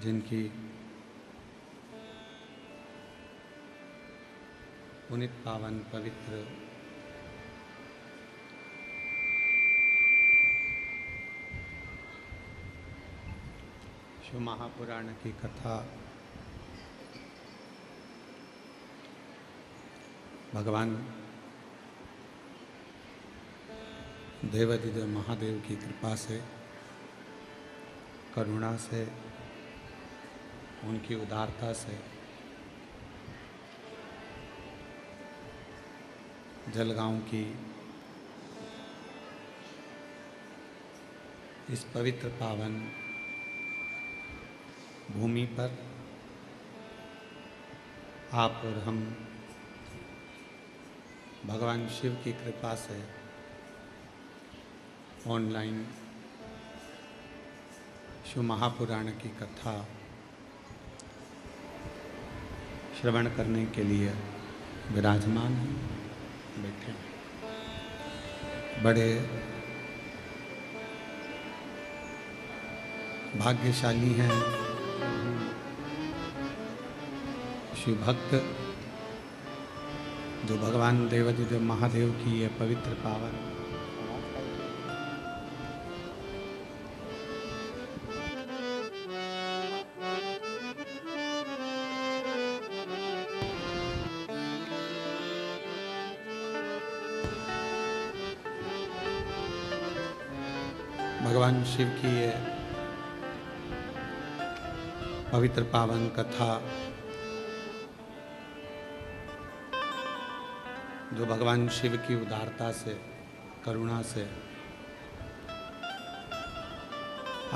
जिनकी पुनित पावन पवित्र शिव महापुराण की कथा भगवान देवाधिदेव महादेव की कृपा से, करुणा से, उनकी उदारता से जलगांव की इस पवित्र पावन भूमि पर आप और हम भगवान शिव की कृपा से ऑनलाइन शिव महापुराण की कथा श्रवण करने के लिए विराजमान हैं, बैठे हैं। बड़े भाग्यशाली हैं शिव भक्त जो भगवान देवाधिदेव महादेव की ये पवित्र पावन भगवान शिव की ये पवित्र पावन कथा जो भगवान शिव की उदारता से, करुणा से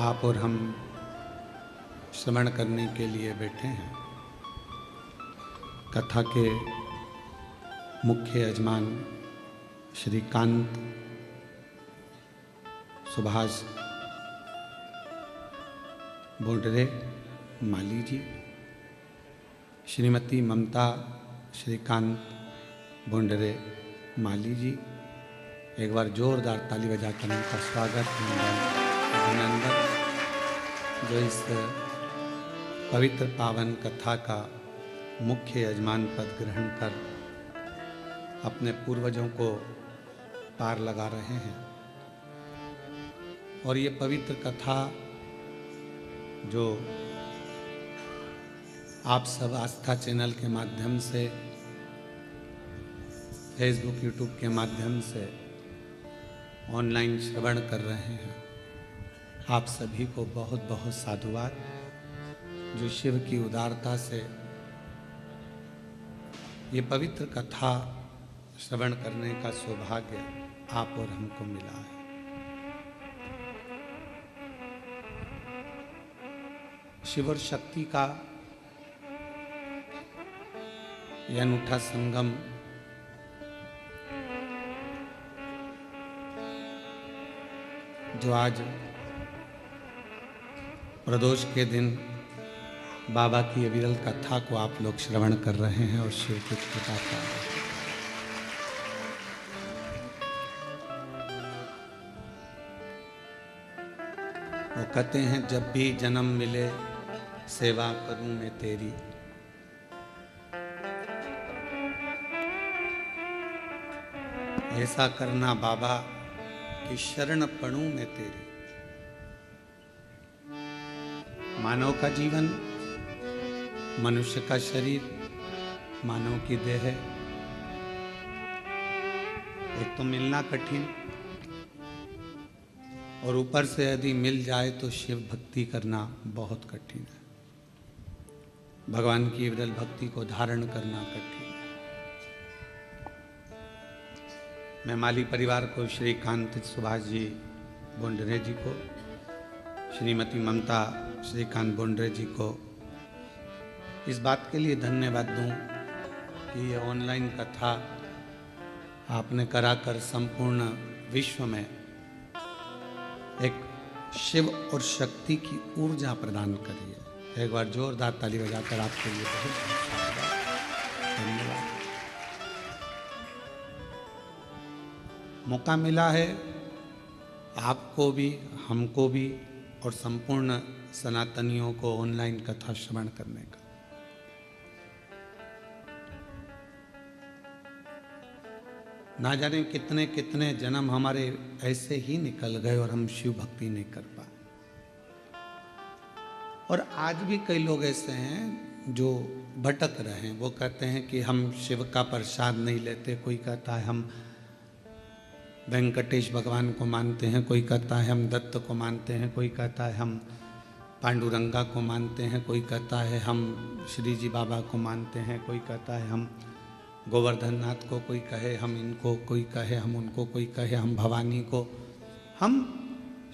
आप और हम श्रवण करने के लिए बैठे हैं। कथा के मुख्य यजमान श्री कांत सुभाष बोडरे माली जी, श्रीमती ममता श्रीकांत बोंडरे माली जी, एक बार जोरदार ताली बजाकर उनका स्वागत अभिनंदन, जो इस पवित्र पावन कथा का मुख्य यजमान पद ग्रहण कर अपने पूर्वजों को पार लगा रहे हैं। और ये पवित्र कथा जो आप सब आस्था चैनल के माध्यम से, फेसबुक यूट्यूब के माध्यम से ऑनलाइन श्रवण कर रहे हैं, आप सभी को बहुत बहुत साधुवाद, जो शिव की उदारता से ये पवित्र कथा श्रवण करने का सौभाग्य आप और हमको मिला है। शिव और शक्ति का यह अनूठा संगम जो आज प्रदोष के दिन बाबा की अविरल कथा को आप लोग श्रवण कर रहे हैं और शिव की कृपा का वो कहते हैं, जब भी जन्म मिले सेवा करूं मैं तेरी, ऐसा करना बाबा कि शरण पड़ूं मैं तेरी। मानव का जीवन, मनुष्य का शरीर, मानव की देह, एक तो मिलना कठिन और ऊपर से यदि मिल जाए तो शिव भक्ति करना बहुत कठिन है। भगवान की विरल भक्ति को धारण करना कठिन है। मैं माली परिवार को, श्री कांत सुभाष जी बोंडरे जी को, श्रीमती ममता श्रीकांत बोंडरे जी को इस बात के लिए धन्यवाद दूं कि ये ऑनलाइन कथा आपने कराकर संपूर्ण विश्व में एक शिव और शक्ति की ऊर्जा प्रदान करी है। एक बार जोरदार ताली बजाकर आपके लिए बहुत धन्यवाद। मौका मिला है आपको भी, हमको भी और संपूर्ण सनातनियों को ऑनलाइन कथा श्रवण करने का। ना जाने कितने कितने जन्म हमारे ऐसे ही निकल गए और हम शिव भक्ति नहीं कर पाए। और आज भी कई लोग ऐसे हैं जो भटक रहे हैं। वो कहते हैं कि हम शिव का प्रसाद नहीं लेते। कोई कहता है हम वेंकटेश भगवान को मानते हैं, कोई कहता है हम दत्त को मानते हैं, कोई कहता है हम पांडुरंगा को मानते हैं, कोई कहता है हम श्री जी बाबा को मानते हैं, कोई कहता है हम गोवर्धन नाथ को, कोई कहे हम इनको, कोई कहे हम उनको, कोई कहे हम भवानी को। हम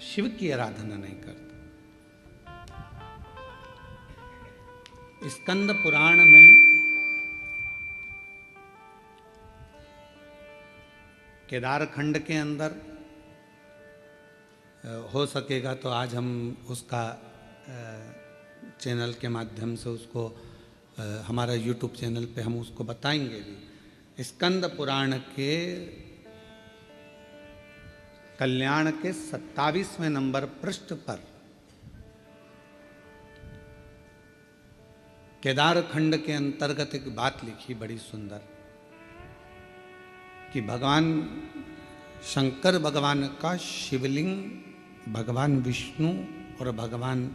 शिव की आराधना नहीं करते। स्कंद पुराण में केदार खंड के अंदर हो सकेगा तो आज हम उसका चैनल के माध्यम से उसको हमारा यूट्यूब चैनल पे हम उसको बताएंगे भी। स्कंद पुराण के कल्याण के 27वें नंबर पृष्ठ पर केदार खंड के अंतर्गत एक बात लिखी बड़ी सुंदर कि भगवान शंकर भगवान का शिवलिंग, भगवान विष्णु और भगवान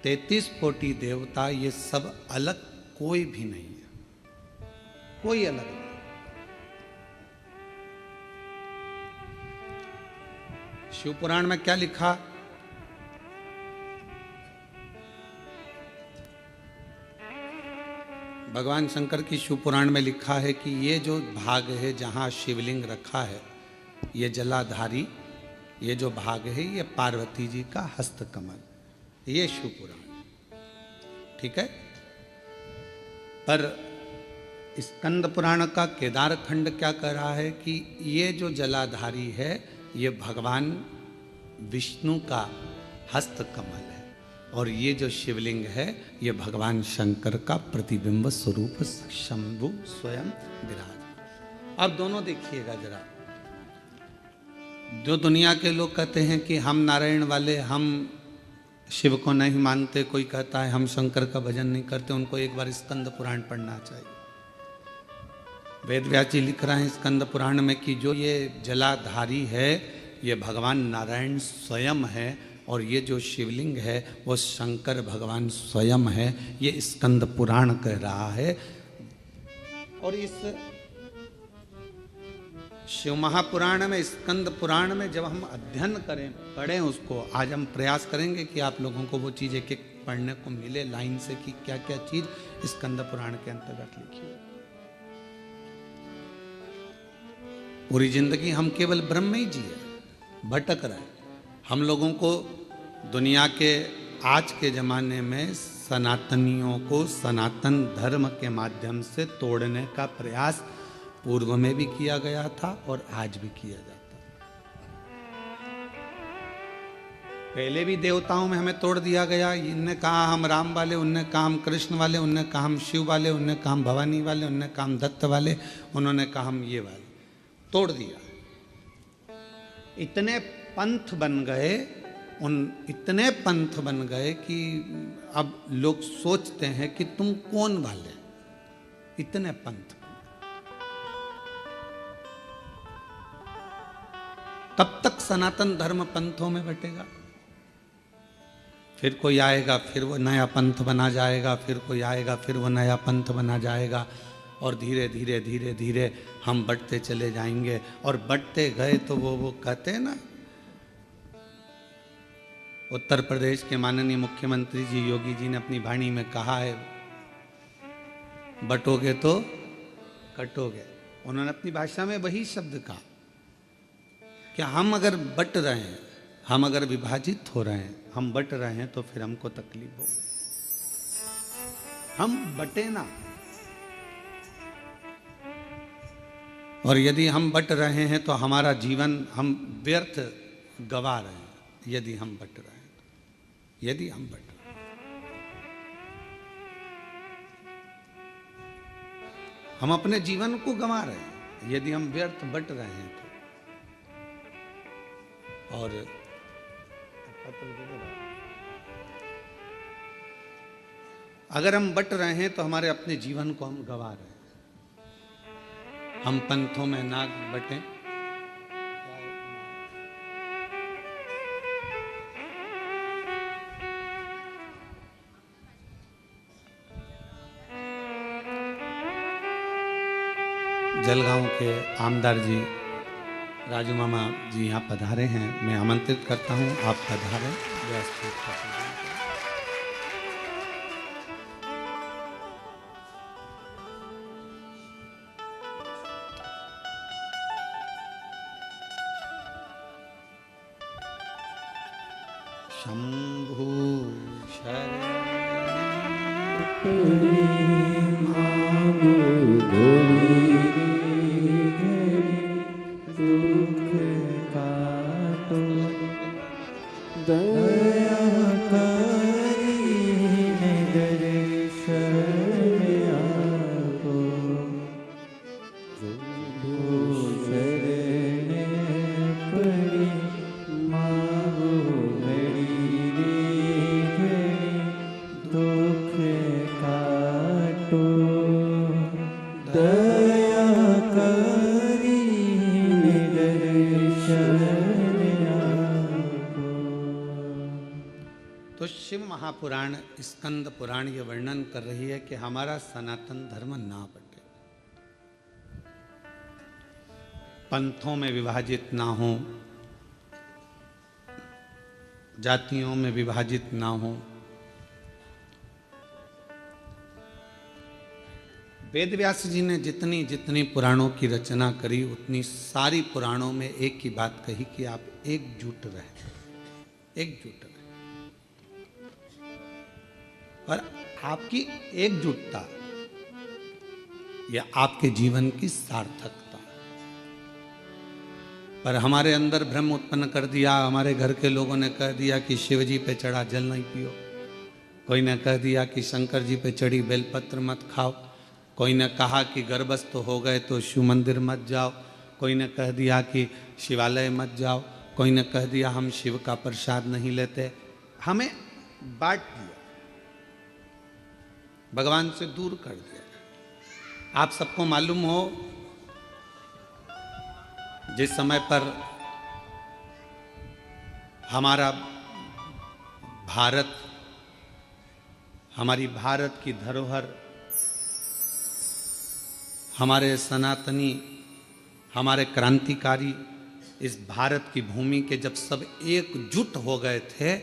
33 कोटि देवता, ये सब अलग कोई भी नहीं है, कोई अलग नहीं। शिव पुराण में क्या लिखा? भगवान शंकर की शिव पुराण में लिखा है कि ये जो भाग है जहाँ शिवलिंग रखा है, ये जलाधारी, ये जो भाग है ये पार्वती जी का हस्तकमल, ये शिव पुराण, ठीक है। पर स्कंद पुराण का केदार खंड क्या कह रहा है कि ये जो जलाधारी है ये भगवान विष्णु का हस्तकमल है और ये जो शिवलिंग है ये भगवान शंकर का प्रतिबिंब स्वरूप शंभु स्वयं विराज। अब दोनों देखिएगा जरा। जो दुनिया के लोग कहते हैं कि हम नारायण वाले, हम शिव को नहीं मानते, कोई कहता है हम शंकर का भजन नहीं करते, उनको एक बार स्कंद पुराण पढ़ना चाहिए। वेद व्यास जी लिख रहे हैं स्कंद पुराण में कि जो ये जलाधारी है ये भगवान नारायण स्वयं है और ये जो शिवलिंग है वो शंकर भगवान स्वयं है। ये स्कंद पुराण कह रहा है। और इस शिव महापुराण में, स्कंद पुराण में जब हम अध्ययन करें, पढ़ें उसको, आज हम प्रयास करेंगे कि आप लोगों को वो चीज़ एक एक पढ़ने को मिले लाइन से कि क्या क्या चीज़ स्कंद पुराण के अंतर्गत लिखी है। पूरी जिंदगी हम केवल ब्रह्म में ही जिए, भटक रहे। हम लोगों को दुनिया के आज के ज़माने में सनातनियों को सनातन धर्म के माध्यम से तोड़ने का प्रयास पूर्व में भी किया गया था और आज भी किया जाता है। पहले भी देवताओं में हमें तोड़ दिया गया। इनने कहा हम राम वाले, उनने कहा हम कृष्ण वाले, उनने कहा हम शिव वाले, उनने कहा हम भवानी वाले, उनने कहा हम दत्त वाले, उन्होंने कहा हम ये वाले, तोड़ दिया। इतने पंथ बन गए, इतने पंथ बन गए कि अब लोग सोचते हैं कि तुम कौन वाले। इतने पंथ, तब तक सनातन धर्म पंथों में बटेगा। फिर कोई आएगा, फिर वो नया पंथ बना जाएगा, फिर कोई आएगा, फिर वो नया पंथ बना जाएगा और धीरे धीरे धीरे धीरे हम बढ़ते चले जाएंगे। और बढ़ते गए तो वो कहते हैं ना, उत्तर प्रदेश के माननीय मुख्यमंत्री जी योगी जी ने अपनी वाणी में कहा है, बटोगे तो कटोगे। उन्होंने अपनी भाषा में वही शब्द कहा कि हम अगर बट रहे हैं, हम अगर विभाजित हो रहे हैं, हम बट रहे हैं तो फिर हमको तकलीफ होगी। हम बटे ना। और यदि हम बट रहे हैं तो हमारा जीवन हम व्यर्थ गवा रहे हैं। यदि हम बट रहे हैं, यदि हम बट रहे हैं, हम अपने जीवन को गंवा रहे हैं यदि हम व्यर्थ बट रहे हैं तो। और अगर हम बट रहे हैं तो हमारे अपने जीवन को हम गवा रहे हैं। हम पंथों में ना बटें। जलगांव के आमदार जी राजू मामा जी यहाँ पधारे हैं। मैं आमंत्रित करता हूँ, आप पधारें। शंभु महापुराण स्कंद पुराण ये वर्णन कर रही है कि हमारा सनातन धर्म ना बटे, पंथों में विभाजित ना हो, जातियों में विभाजित ना हो। वेद व्यास जी ने जितनी जितनी पुराणों की रचना करी उतनी सारी पुराणों में एक ही बात कही कि आप एकजुट रहे, एकजुट रहे। और आपकी एकजुटता या आपके जीवन की सार्थकता। पर हमारे अंदर भ्रम उत्पन्न कर दिया। हमारे घर के लोगों ने कह दिया कि शिव जी पे चढ़ा जल नहीं पियो, कोई ने कह दिया कि शंकर जी पे चढ़ी बेलपत्र मत खाओ, कोई ने कहा कि गर्भस्थ हो गए तो शिव मंदिर मत जाओ, कोई ने कह दिया कि शिवालय मत जाओ, कोई ने कह दिया हम शिव का प्रसाद नहीं लेते। हमें बांट दिया, भगवान से दूर कर दिया। आप सबको मालूम हो, जिस समय पर हमारा भारत, हमारी भारत की धरोहर, हमारे सनातनी, हमारे क्रांतिकारी इस भारत की भूमि के जब सब एकजुट हो गए थे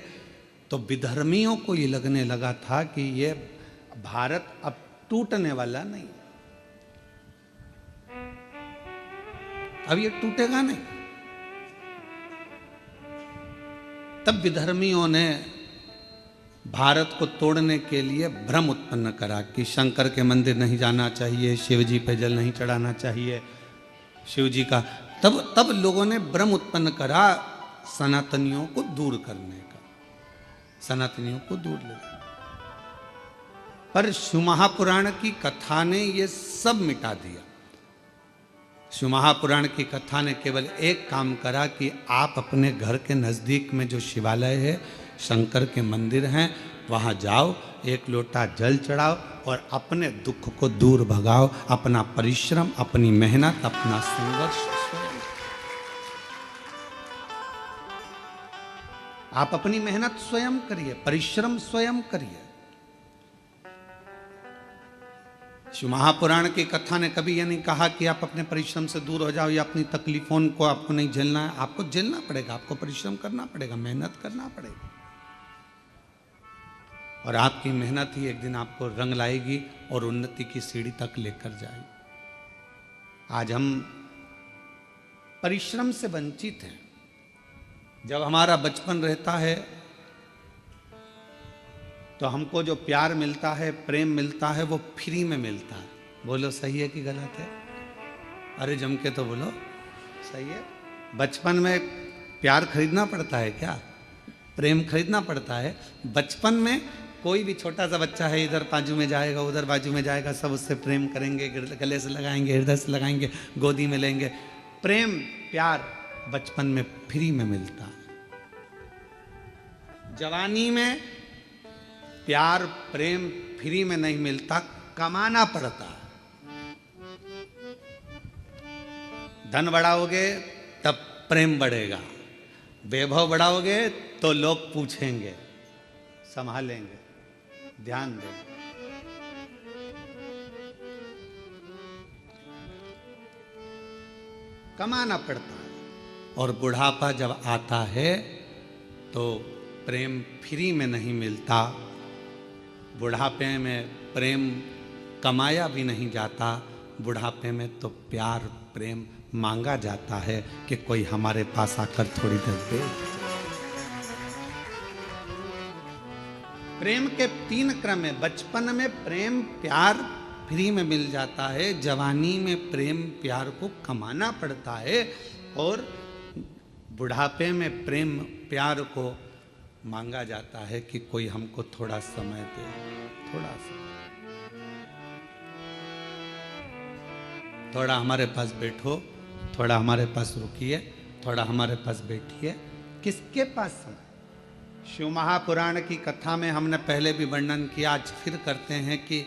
तो विधर्मियों को ये लगने लगा था कि ये भारत अब टूटने वाला नहीं, अब ये टूटेगा नहीं। तब विधर्मियों ने भारत को तोड़ने के लिए भ्रम उत्पन्न करा कि शंकर के मंदिर नहीं जाना चाहिए, शिव जी पे जल नहीं चढ़ाना चाहिए, शिव जी का। तब लोगों ने भ्रम उत्पन्न करा सनातनियों को दूर करने का, सनातनियों को दूर ले जाना। पर शिव महापुराण की कथा ने ये सब मिटा दिया। शिव महापुराण की कथा ने केवल एक काम करा कि आप अपने घर के नजदीक में जो शिवालय है, शंकर के मंदिर हैं, वहां जाओ, एक लोटा जल चढ़ाओ और अपने दुख को दूर भगाओ। अपना परिश्रम, अपनी मेहनत, अपना संघर्ष स्वयं, आप अपनी मेहनत स्वयं करिए, परिश्रम स्वयं करिए। शिव महापुराण की कथा ने कभी यह नहीं कहा कि आप अपने परिश्रम से दूर हो जाओ या अपनी तकलीफों को आपको नहीं झेलना है। आपको झेलना पड़ेगा, आपको परिश्रम करना पड़ेगा, मेहनत करना पड़ेगा, और आपकी मेहनत ही एक दिन आपको रंग लाएगी और उन्नति की सीढ़ी तक लेकर जाएगी। आज हम परिश्रम से वंचित हैं। जब हमारा बचपन रहता है तो हमको जो प्यार मिलता है, प्रेम मिलता है, वो फ्री में मिलता है। बोलो सही है कि गलत है? अरे जम के तो बोलो सही है। बचपन में प्यार खरीदना पड़ता है क्या? प्रेम खरीदना पड़ता है? बचपन में कोई भी छोटा सा बच्चा है, इधर बाजू में जाएगा, उधर बाजू में जाएगा, सब उससे प्रेम करेंगे, गले से लगाएंगे, हृदय से लगाएंगे, गोदी में लेंगे। प्रेम, प्यार बचपन में फ्री में मिलता है। जवानी में प्यार प्रेम फ्री में नहीं मिलता, कमाना पड़ता। धन बढ़ाओगे तब प्रेम बढ़ेगा, वैभव बढ़ाओगे तो लोग पूछेंगे, संभालेंगे, ध्यान देंगे। कमाना पड़ता है। और बुढ़ापा जब आता है तो प्रेम फ्री में नहीं मिलता। बुढ़ापे में प्रेम कमाया भी नहीं जाता। बुढ़ापे में तो प्यार प्रेम मांगा जाता है कि कोई हमारे पास आकर थोड़ी देर दे। प्रेम के 3 क्रम है। बचपन में प्रेम प्यार फ्री में मिल जाता है, जवानी में प्रेम प्यार को कमाना पड़ता है, और बुढ़ापे में प्रेम प्यार को मांगा जाता है कि कोई हमको थोड़ा समय दे, थोड़ा सा, थोड़ा हमारे पास बैठो, थोड़ा हमारे पास रुकिए, थोड़ा हमारे पास बैठिए। किसके पास समय? शिव महापुराण की कथा में हमने पहले भी वर्णन किया, आज फिर करते हैं कि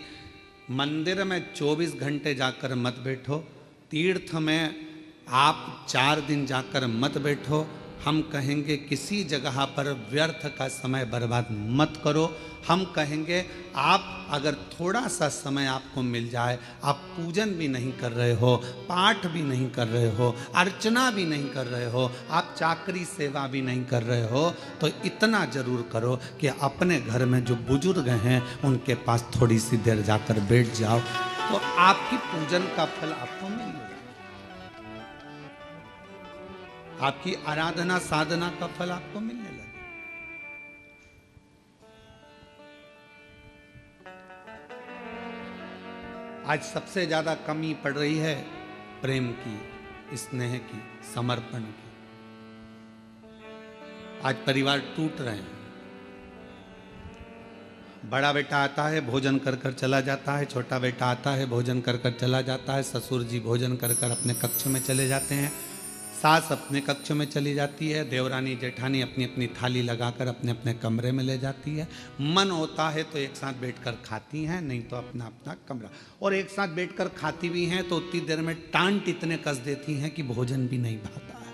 मंदिर में 24 घंटे जाकर मत बैठो, तीर्थ में आप 4 दिन जाकर मत बैठो। हम कहेंगे किसी जगह पर व्यर्थ का समय बर्बाद मत करो। हम कहेंगे आप अगर थोड़ा सा समय आपको मिल जाए, आप पूजन भी नहीं कर रहे हो, पाठ भी नहीं कर रहे हो, अर्चना भी नहीं कर रहे हो, आप चाकरी सेवा भी नहीं कर रहे हो, तो इतना जरूर करो कि अपने घर में जो बुजुर्ग हैं उनके पास थोड़ी सी देर जाकर बैठ जाओ, तो आपकी पूजन का फल आपको मिलेगा, आपकी आराधना साधना का फल आपको मिलने लगे। आज सबसे ज्यादा कमी पड़ रही है प्रेम की, स्नेह की, समर्पण की। आज परिवार टूट रहे हैं। बड़ा बेटा आता है, भोजन कर कर चला जाता है, छोटा बेटा आता है, भोजन कर कर चला जाता है, ससुर जी भोजन कर कर अपने कक्ष में चले जाते हैं, सास अपने कक्ष में चली जाती है, देवरानी जेठानी अपनी अपनी थाली लगाकर अपने अपने कमरे में ले जाती है। मन होता है तो एक साथ बैठकर खाती हैं, नहीं तो अपना अपना कमरा, और एक साथ बैठकर खाती भी हैं तो उतनी देर में टांट इतने कस देती हैं कि भोजन भी नहीं भाता है।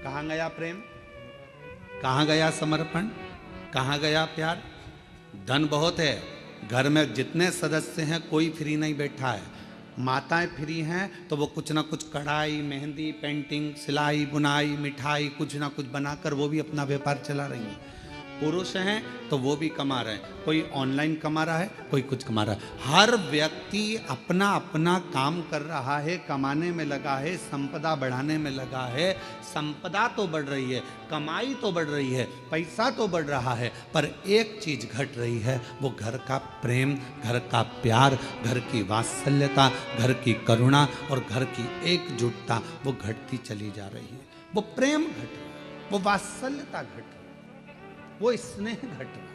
कहाँ गया प्रेम, कहाँ गया समर्पण, कहाँ गया प्यार? धन बहुत है, घर में जितने सदस्य हैं कोई फ्री नहीं बैठा है। माताएं फ्री हैं तो वो कुछ ना कुछ कढ़ाई, मेहंदी, पेंटिंग, सिलाई, बुनाई, मिठाई कुछ ना कुछ बनाकर वो भी अपना व्यापार चला रही हैं। पुरुष हैं तो वो भी कमा रहे हैं, कोई ऑनलाइन कमा रहा है, कोई कुछ कमा रहा है। हर व्यक्ति अपना अपना काम कर रहा है, कमाने में लगा है, संपदा बढ़ाने में लगा है। संपदा तो बढ़ रही है, कमाई तो बढ़ रही है, पैसा तो बढ़ रहा है, पर एक चीज घट रही है, वो घर का प्रेम, घर का प्यार, घर की वात्सल्यता, घर की करुणा और घर की एकजुटता वो घटती चली जा रही है। वो प्रेम घट रहा है, वो वात्सल्यता घट रही है, वो स्नेह घट रहा।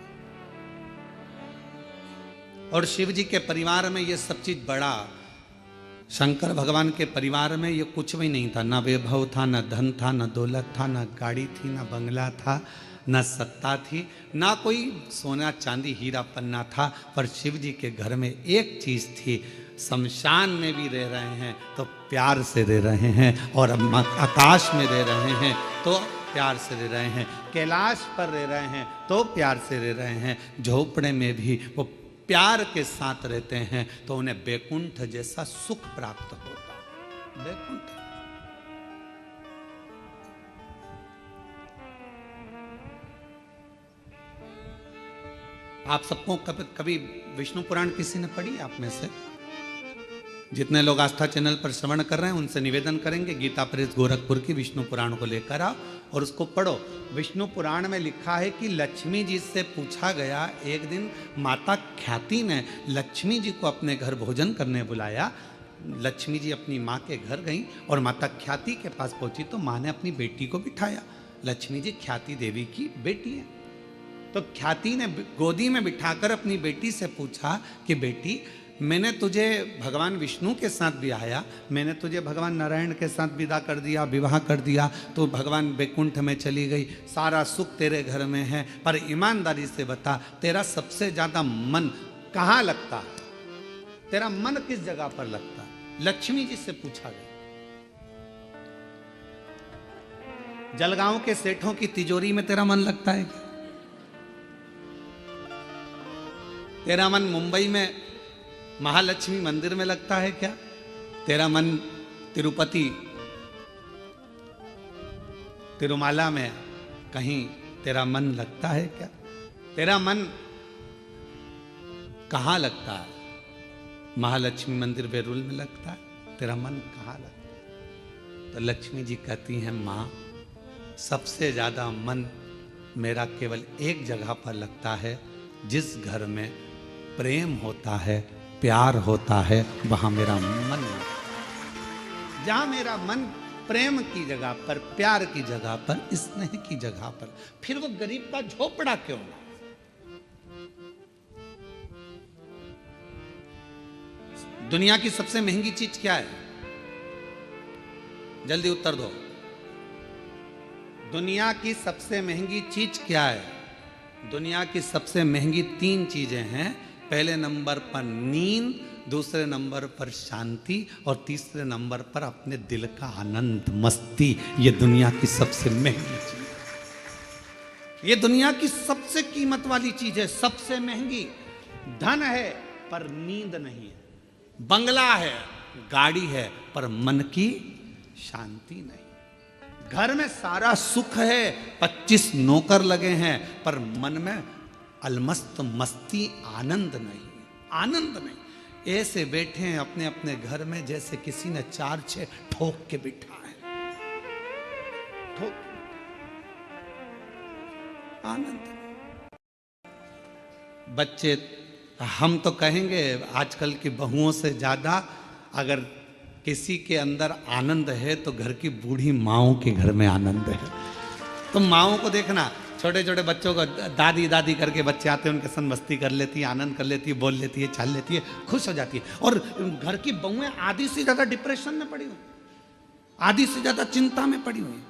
और शिव जी के परिवार में ये सब चीज बड़ा। शंकर भगवान के परिवार में ये कुछ भी नहीं था, ना वैभव था, ना धन था, ना दौलत था, ना गाड़ी थी, ना बंगला था, ना सत्ता थी, ना कोई सोना चांदी हीरा पन्ना था। पर शिव जी के घर में एक चीज थी, शमशान में भी रह रहे हैं तो प्यार से रह रहे हैं, और आकाश में रह रहे हैं तो प्यार से रह रहे हैं, कैलाश पर रह रहे हैं तो प्यार से रह रहे हैं, झोपड़े में भी वो प्यार के साथ रहते हैं तो उन्हें बैकुंठ जैसा सुख प्राप्त होगा। बैकुंठ। आप सबको कभी विष्णु पुराण किसी ने पढ़ी? आप में से जितने लोग आस्था चैनल पर श्रवण कर रहे हैं उनसे निवेदन करेंगे, गीता प्रेस गोरखपुर की विष्णु पुराण को लेकर आओ और उसको पढ़ो। विष्णु पुराण में लिखा है कि लक्ष्मी जी से पूछा गया, एक दिन माता ख्याति ने लक्ष्मी जी को अपने घर भोजन करने बुलाया। लक्ष्मी जी अपनी माँ के घर गई और माता ख्याति के पास पहुंची तो माँ ने अपनी बेटी को बिठाया। लक्ष्मी जी ख्याति देवी की बेटी है, तो ख्याति ने गोदी में बिठाकर अपनी बेटी से पूछा कि बेटी, मैंने तुझे भगवान विष्णु के साथ ब्याया, मैंने तुझे भगवान नारायण के साथ विदा कर दिया, विवाह कर दिया, तो भगवान वैकुंठ में चली गई, सारा सुख तेरे घर में है, पर ईमानदारी से बता तेरा सबसे ज्यादा मन कहाँ लगता है? तेरा मन किस जगह पर लगता है? लक्ष्मी जी से पूछा गया। जलगांव के सेठों की तिजोरी में तेरा मन लगता है क्या? तेरा मन मुंबई में महालक्ष्मी मंदिर में लगता है क्या? तेरा मन तिरुपति तिरुमाला में कहीं तेरा मन लगता है क्या? तेरा मन कहाँ लगता है? महालक्ष्मी मंदिर बेरुल में लगता है? तेरा मन कहाँ लगता है? तो लक्ष्मी जी कहती हैं, माँ सबसे ज्यादा मन मेरा केवल एक जगह पर लगता है, जिस घर में प्रेम होता है, प्यार होता है, वहां मेरा मन लगता है। जहां मेरा मन प्रेम की जगह पर, प्यार की जगह पर, स्नेह की जगह पर, फिर वो गरीब का झोपड़ा क्यों ना? दुनिया की सबसे महंगी चीज क्या है? जल्दी उत्तर दो। दुनिया की सबसे महंगी चीज क्या है? दुनिया की सबसे महंगी 3 चीजें हैं। पहले नंबर पर नींद, दूसरे नंबर पर शांति, और तीसरे नंबर पर अपने दिल का आनंद, मस्ती। ये दुनिया की सबसे महंगी चीज है। ये दुनिया की सबसे कीमत वाली चीज है, सबसे महंगी। धन है पर नींद नहीं है, बंगला है, गाड़ी है, पर मन की शांति नहीं। घर में सारा सुख है, 25 नौकर लगे हैं, पर मन में अलमस्त मस्ती, आनंद नहीं, आनंद नहीं। ऐसे बैठे हैं अपने अपने घर में जैसे किसी ने 4-6 ठोक के बिठा है, ठोक, आनंद नहीं। बच्चे, हम तो कहेंगे आजकल की बहुओं से ज्यादा अगर किसी के अंदर आनंद है तो घर की बूढ़ी माओं के घर में आनंद है। तो माओं को देखना, छोटे छोटे बच्चों को दादी दादी करके बच्चे आते हैं, उनके संग मस्ती कर लेती है, आनंद कर लेती है, बोल लेती है, चल लेती है, खुश हो जाती है। और घर की बहुएं आधी से ज्यादा डिप्रेशन में पड़ी हुई, आधी से ज्यादा चिंता में पड़ी हुई।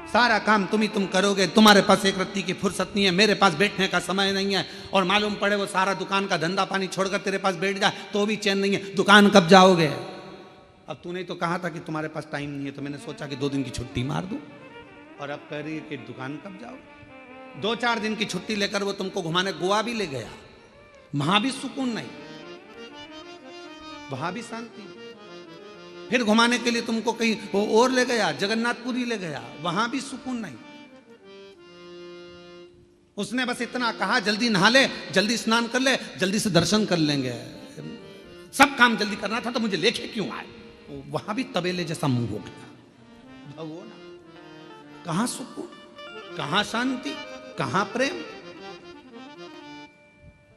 सारा काम तुम करोगे, तुम्हारे पास एक रत्ती की फुर्सत नहीं है, मेरे पास बैठने का समय नहीं है। और मालूम पड़े वो सारा दुकान का धंधा पानी छोड़कर तेरे पास बैठ जाए तो भी चैन नहीं है, दुकान कब जाओगे? अब तूने तो कहा था कि तुम्हारे पास टाइम नहीं है, तो मैंने सोचा कि 2 दिन की छुट्टी मार दूं, और अब कह रही है कि दुकान कब जाओगे? 2-4 दिन की छुट्टी लेकर वो तुमको घुमाने गोवा भी ले गया, वहां भी सुकून नहीं, वहां भी शांति। फिर घुमाने के लिए तुमको कहीं वो और ले गया, जगन्नाथपुरी ले गया, वहां भी सुकून नहीं। उसने बस इतना कहा, जल्दी नहा ले, जल्दी स्नान कर ले, जल्दी से दर्शन कर लेंगे, सब काम जल्दी करना था, तो मुझे लेके क्यों आए? वहां भी तबेले जैसा मुंह हो गया। भगवान, कहां सुकून, कहां शांति, कहां प्रेम?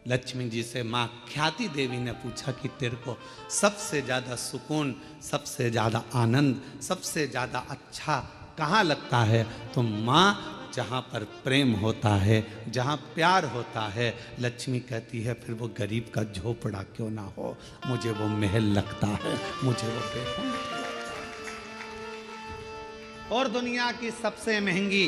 लक्ष्मी जी से मां ख्याति देवी ने पूछा कि तेरे को सबसे ज्यादा सुकून, सबसे ज्यादा आनंद, सबसे ज्यादा अच्छा कहाँ लगता है? तो मां, जहां पर प्रेम होता है, जहां प्यार होता है, लक्ष्मी कहती है फिर वो गरीब का झोपड़ा क्यों ना हो, मुझे वो महल लगता है, मुझे वो बेहद लगता है। और दुनिया की सबसे महंगी,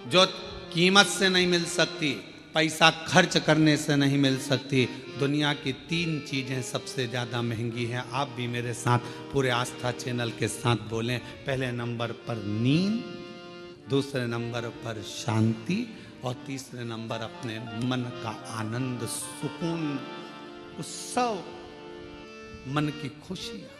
जो कीमत से नहीं मिल सकती, पैसा खर्च करने से नहीं मिल सकती, दुनिया की 3 चीजें सबसे ज्यादा महंगी हैं। आप भी मेरे साथ पूरे आस्था चैनल के साथ बोलें। पहले नंबर पर नींद, दूसरे नंबर पर शांति, और तीसरे नंबर अपने मन का आनंद, सुकून, उत्सव, मन की खुशियां।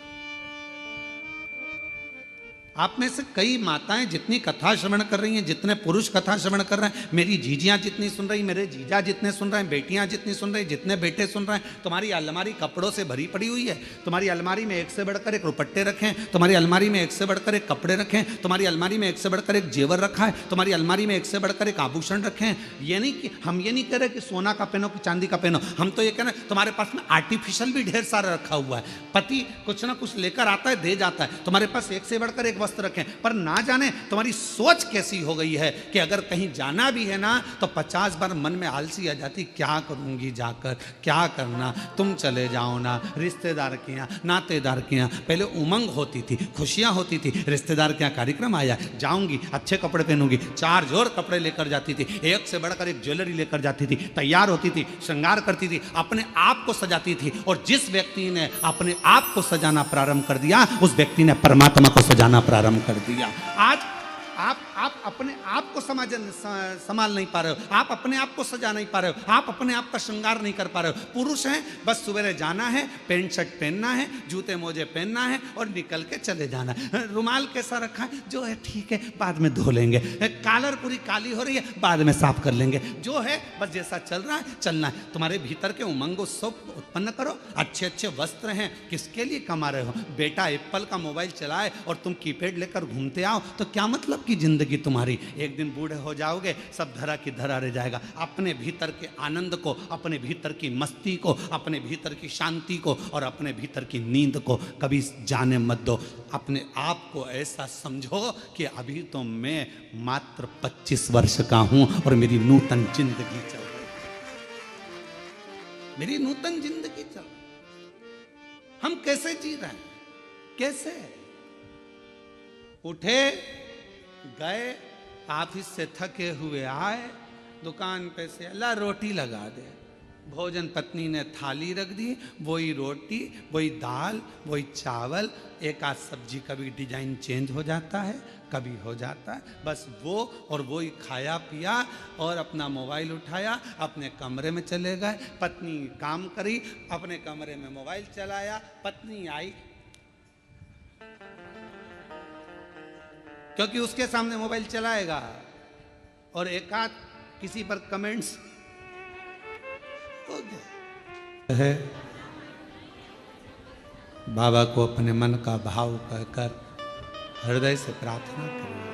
आप में से कई माताएं जितनी कथा श्रवण कर रही हैं, जितने पुरुष कथा श्रवण कर रहे हैं, मेरी जीजियां जितनी सुन रही, मेरे जीजा जितने सुन रहे हैं, बेटियां जितनी सुन रही, जितने बेटे सुन रहे हैं, तुम्हारी अलमारी कपड़ों से भरी पड़ी हुई है। तुम्हारी अलमारी में एक से बढ़कर एक रुपट्टे रखें, तुम्हारी अलमारी में एक से बढ़कर एक कपड़े रखें, तुम्हारी अलमारी में एक से बढ़कर एक जेवर रखा है, तुम्हारी अलमारी में एक से बढ़कर एक आभूषण रखें। ये नहीं कि हम ये नहीं कह रहे कि सोना का पहनो कि चांदी का पहनो, हम तो ये कह रहे हैं तुम्हारे पास में आर्टिफिशियल भी ढेर सारा रखा हुआ है। पति कुछ ना कुछ लेकर आता है, दे जाता है, तुम्हारे पास एक से बढ़कर एक वस्त्र रखें, पर ना जाने तुम्हारी सोच कैसी हो गई है कि अगर कहीं जाना भी है ना तो 50 बार मन में आलसी आ जाती, क्या करूंगी जाकर, क्या करना, तुम चले जाओ ना, रिश्तेदार के यहाँ, नातेदार के यहाँ। पहले उमंग होती थी, खुशियाँ होती थी, रिश्तेदार के यहाँ कार्यक्रम आया, जाऊंगी, अच्छे कपड़े पहनूंगी, 4 जोड़ कपड़े लेकर जाती थी, एक से बढ़कर एक ज्वेलरी लेकर जाती थी, तैयार होती थी, श्रृंगार करती थी, अपने आप को सजाती थी। और जिस व्यक्ति ने अपने आप को सजाना प्रारंभ कर दिया, उस व्यक्ति ने परमात्मा को सजाना प्रारंभ कर दिया। आज आप अपने आप को संभाल नहीं पा रहे हो, आप अपने आप को सजा नहीं पा रहे हो, आप अपने आप का श्रृंगार नहीं कर पा रहे हो। पुरुष हैं, बस सवेरे जाना है, पैंट शर्ट पहनना है, जूते मोजे पहनना है और निकल के चले जाना है। रुमाल कैसा रखा है, जो है ठीक है, बाद में धो लेंगे। कॉलर पूरी काली हो रही है, बाद में साफ कर लेंगे। जो है बस जैसा चल रहा है चलना है। तुम्हारे भीतर के उमंग उत्सव उत्पन्न करो। अच्छे अच्छे वस्त्र हैं, किसके लिए कमा रहे हो? बेटा एप्पल का मोबाइल चलाए और तुम कीपैड लेकर घूमते आओ तो क्या मतलब की जिंदगी तुम्हारी? एक दिन बूढ़े हो जाओगे, सब धरा की धरा रह जाएगा। अपने भीतर के आनंद को, अपने भीतर की मस्ती को, अपने भीतर की शांति को और अपने भीतर की नींद को कभी जाने मत दो। अपने आप को ऐसा समझो कि अभी तो मैं मात्र 25 वर्ष का हूं और मेरी नूतन जिंदगी चल रही है, मेरी नूतन जिंदगी चल रही है। हम कैसे जी रहे हैं? कैसे? उठे, गए, ऑफिस से थके हुए आए, दुकान पे से अल्लाह रोटी लगा दे, भोजन पत्नी ने थाली रख दी, वही रोटी, वही दाल, वही चावल, एक आध सब्जी, कभी डिजाइन चेंज हो जाता है, कभी हो जाता है, बस वो और वही खाया पिया और अपना मोबाइल उठाया, अपने कमरे में चले गए। पत्नी काम करी, अपने कमरे में मोबाइल चलाया, पत्नी आई क्योंकि उसके सामने मोबाइल चलाएगा और एक आध किसी पर कमेंट्स हो गए है। बाबा को अपने मन का भाव कहकर हृदय से प्रार्थना करिए।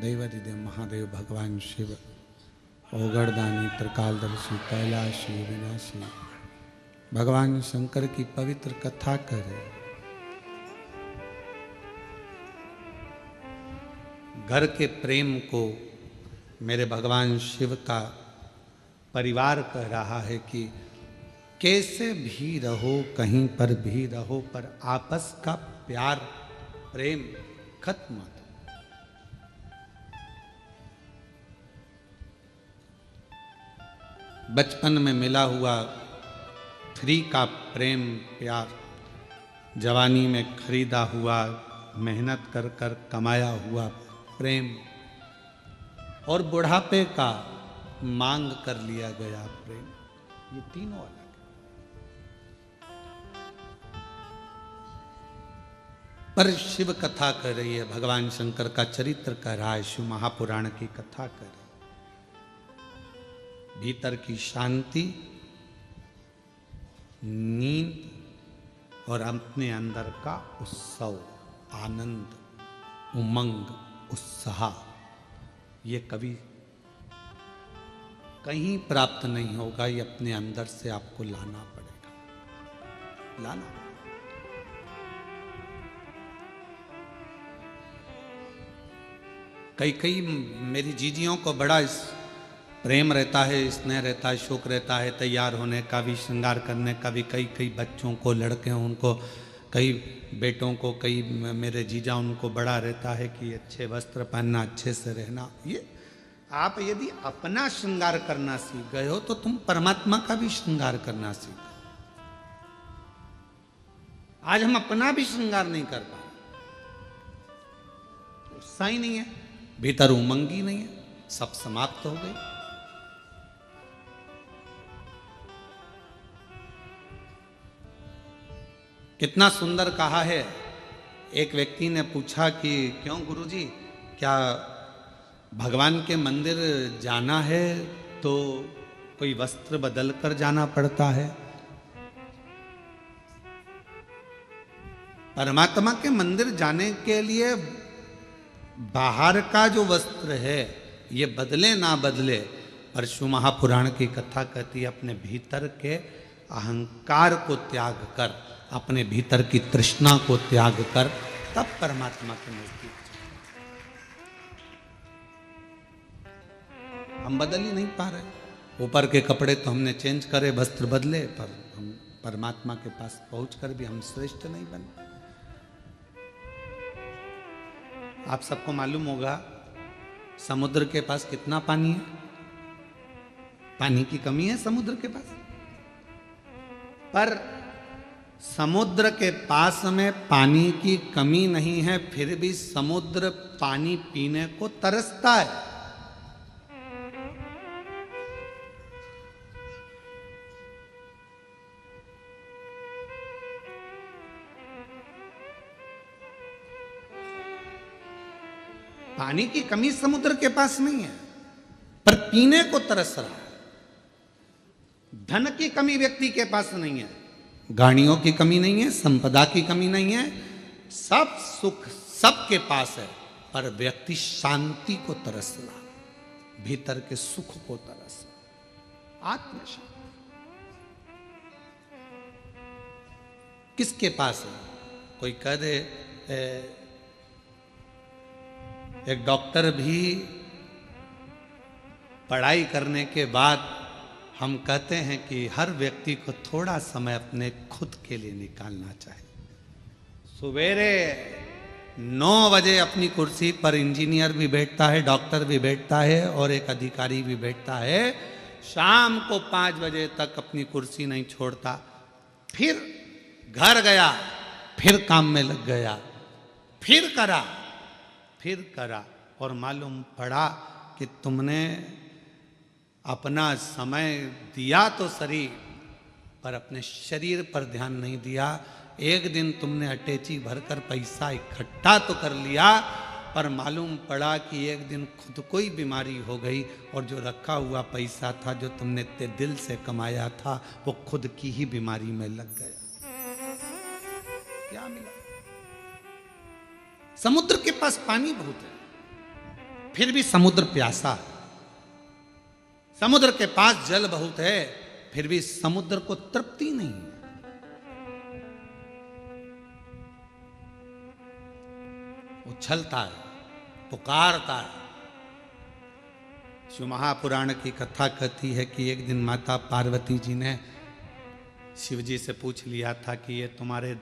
दैवादिदेव महादेव भगवान शिव, ओगड़दानी त्रिकालदर्शी कैलाशी विनाशी भगवान शंकर की पवित्र कथा करे। घर के प्रेम को मेरे भगवान शिव का परिवार कह रहा है कि कैसे भी रहो, कहीं पर भी रहो, पर आपस का प्यार प्रेम खत्म मत। बचपन में मिला हुआ फ्री का प्रेम प्यार, जवानी में खरीदा हुआ मेहनत कर कर कमाया हुआ प्रेम, और बुढ़ापे का मांग कर लिया गया प्रेम, ये तीनों अलग है। पर शिव कथा कर रही है, भगवान शंकर का चरित्र कह रहा है, शिव महापुराण की कथा कर रही है। भीतर की शांति, नींद और अपने अंदर का उत्सव, आनंद, उमंग, उत्साह, ये कभी कहीं प्राप्त नहीं होगा। ये अपने अंदर से आपको लाना पड़ेगा, लाना। कई मेरी जीजियों को बड़ा प्रेम रहता है, स्नेह रहता है, शौक रहता है तैयार होने का भी, श्रृंगार करने का भी। कई बच्चों को, लड़के हैं उनको, कई बेटों को, कई मेरे जीजा उनको बड़ा रहता है कि अच्छे वस्त्र पहनना, अच्छे से रहना। ये आप यदि अपना श्रृंगार करना सीख गए हो तो तुम परमात्मा का भी श्रृंगार करना सीखो। आज हम अपना भी श्रृंगार नहीं कर पा रहे, उत्साह ही नहीं है, भीतर उमंग ही नहीं है, सब समाप्त हो गए। कितना सुंदर कहा है। एक व्यक्ति ने पूछा कि क्यों गुरुजी, क्या भगवान के मंदिर जाना है तो कोई वस्त्र बदल कर जाना पड़ता है? परमात्मा के मंदिर जाने के लिए बाहर का जो वस्त्र है ये बदले ना बदले, पर शिव महापुराण की कथा कहती है अपने भीतर के अहंकार को त्याग कर, अपने भीतर की तृष्णा को त्याग कर, तब परमात्मा के नजदीक। हम बदल ही नहीं पा रहे। ऊपर के कपड़े तो हमने चेंज करे, वस्त्र बदले, पर हम परमात्मा के पास पहुंचकर भी हम श्रेष्ठ नहीं बने। आप सबको मालूम होगा समुद्र के पास कितना पानी है? पानी की कमी है समुद्र के पास, पर समुद्र के पास में पानी की कमी नहीं है, फिर भी समुद्र पानी पीने को तरसता है। पानी की कमी समुद्र के पास नहीं है, पर पीने को तरस रहा है। धन की कमी व्यक्ति के पास नहीं है, गाड़ियों की कमी नहीं है, संपदा की कमी नहीं है, सब सुख सबके पास है, पर व्यक्ति शांति को तरस रहा, भीतर के सुख को तरस रहा, आत्मशांति। किसके पास है? कोई कह दे एक डॉक्टर भी पढ़ाई करने के बाद हम कहते हैं कि हर व्यक्ति को थोड़ा समय अपने खुद के लिए निकालना चाहिए। सवेरे 9 बजे अपनी कुर्सी पर इंजीनियर भी बैठता है, डॉक्टर भी बैठता है और एक अधिकारी भी बैठता है, शाम को 5 बजे तक अपनी कुर्सी नहीं छोड़ता, फिर घर गया, फिर काम में लग गया, फिर करा और मालूम पड़ा कि तुमने अपना समय दिया तो सही, पर अपने शरीर पर ध्यान नहीं दिया। एक दिन तुमने अटैची भरकर पैसा इकट्ठा तो कर लिया, पर मालूम पड़ा कि एक दिन खुद को ही बीमारी हो गई, और जो रखा हुआ पैसा था, जो तुमने इतने दिल से कमाया था, वो खुद की ही बीमारी में लग गया। क्या मिला? समुद्र के पास पानी बहुत है, फिर भी समुद्र प्यासा है। समुद्र के पास जल बहुत है, फिर भी समुद्र को तृप्ति नहीं है। उछलता है, पुकारता है। शिव महापुराण की कथा कहती है कि एक दिन माता पार्वती जी ने शिव जी से पूछ लिया था कि ये तुम्हारे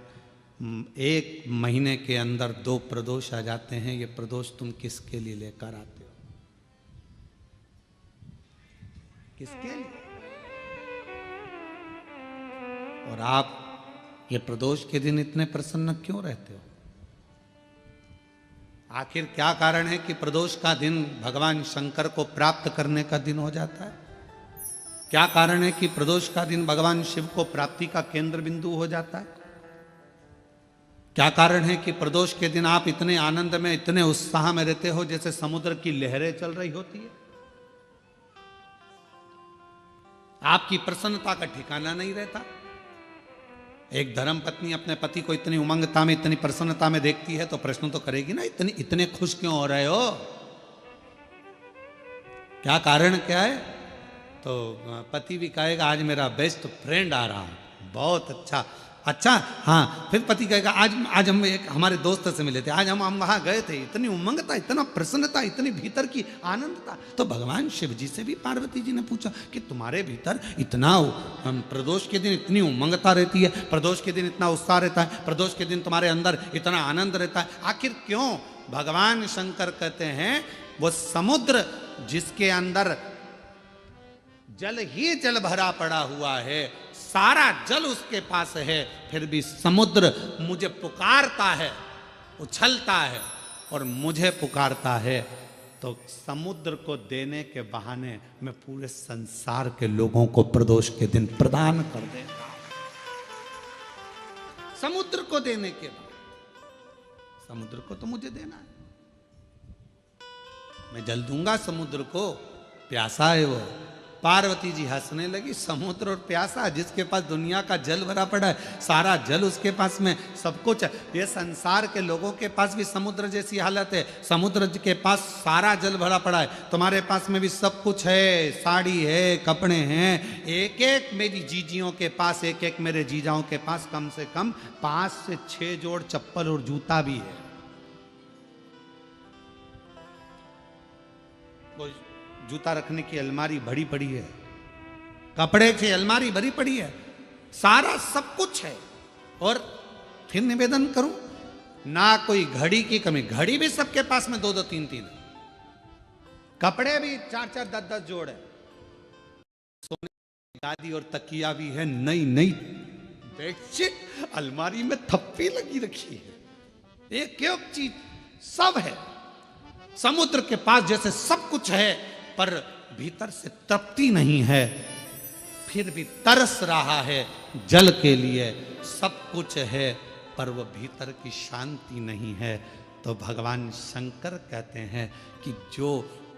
1 महीने के अंदर 2 प्रदोष आ जाते हैं, ये प्रदोष तुम किसके लिए लेकर आते हो? किसके लिए? और आप ये प्रदोष के दिन इतने प्रसन्न क्यों रहते हो? आखिर क्या कारण है कि प्रदोष का दिन भगवान शंकर को प्राप्त करने का दिन हो जाता है? क्या कारण है कि प्रदोष का दिन भगवान शिव को प्राप्ति का केंद्र बिंदु हो जाता है? क्या कारण है कि प्रदोष के दिन आप इतने आनंद में, इतने उत्साह में रहते हो जैसे समुद्र की लहरें चल रही होती है? आपकी प्रसन्नता का ठिकाना नहीं रहता। एक धर्म पत्नी अपने पति को इतनी उमंगता में, इतनी प्रसन्नता में देखती है तो प्रश्न तो करेगी ना, इतने खुश क्यों हो रहे हो? क्या कारण क्या है? तो पति भी कहेगा आज मेरा बेस्ट फ्रेंड आ रहा है, बहुत अच्छा। अच्छा, हाँ, फिर पति कहेगा आज हम एक हमारे दोस्त से मिले थे, आज हम वहां गए थे, इतनी उमंगता, इतना प्रसन्नता, इतनी भीतर की आनंदता। तो भगवान शिव जी से भी पार्वती जी ने पूछा कि तुम्हारे भीतर इतना प्रदोष के दिन इतनी उमंगता रहती है, प्रदोष के दिन इतना उत्साह रहता है, प्रदोष के दिन तुम्हारे अंदर इतना आनंद रहता है, आखिर क्यों? भगवान शंकर कहते हैं वो समुद्र जिसके अंदर जल ही जल भरा पड़ा हुआ है, सारा जल उसके पास है, फिर भी समुद्र मुझे पुकारता है, उछलता है और मुझे पुकारता है, तो समुद्र को देने के बहाने मैं पूरे संसार के लोगों को प्रदोष के दिन प्रदान कर देता हूं। समुद्र को देने के बाद समुद्र को तो मुझे देना है, मैं जल दूंगा समुद्र को, प्यासा है वो। पार्वती जी हंसने लगी, समुद्र और प्यासा, जिसके पास दुनिया का जल भरा पड़ा है, सारा जल उसके पास में, सब कुछ। ये संसार के लोगों के पास भी समुद्र जैसी हालत है, समुद्र के पास सारा जल भरा पड़ा है, तुम्हारे पास में भी सब कुछ है, साड़ी है, कपड़े हैं, एक एक मेरी जीजियों के पास, एक एक मेरे जीजाओं के पास कम से कम 5 से 6 जोड़ चप्पल और जूता भी है। जूता रखने की अलमारी भरी पड़ी है, कपड़े की अलमारी भरी पड़ी है, सारा सब कुछ है। और फिर निवेदन करूं, ना कोई घड़ी की कमी, घड़ी भी सबके पास में 2-2 3-3 है, कपड़े भी 4-4 10-10 जोड़ है, सोने की गादी और तकिया भी है, नई नई बेडशीट अलमारी में थप्पी लगी रखी है, एक एक चीज सब है। समुद्र के पास जैसे सब कुछ है पर भीतर से तृप्ति नहीं है, फिर भी तरस रहा है जल के लिए, सब कुछ है पर वो भीतर की शांति नहीं है। तो भगवान शंकर कहते हैं कि जो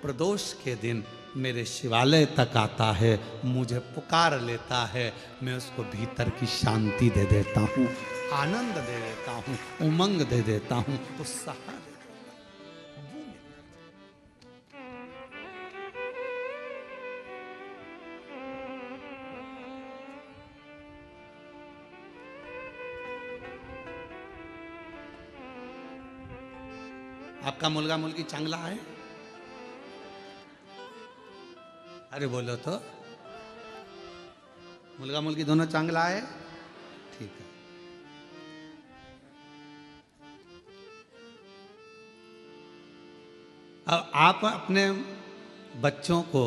प्रदोष के दिन मेरे शिवालय तक आता है, मुझे पुकार लेता है, मैं उसको भीतर की शांति दे देता हूँ, आनंद दे देता हूँ, उमंग दे देता हूँ, उत्साह। आपका मुलगा मुलगी चांगला आहे? अरे बोलो तो, मुलगा मुलगी दोनों चांगला आहे? ठीक है। अब आप अपने बच्चों को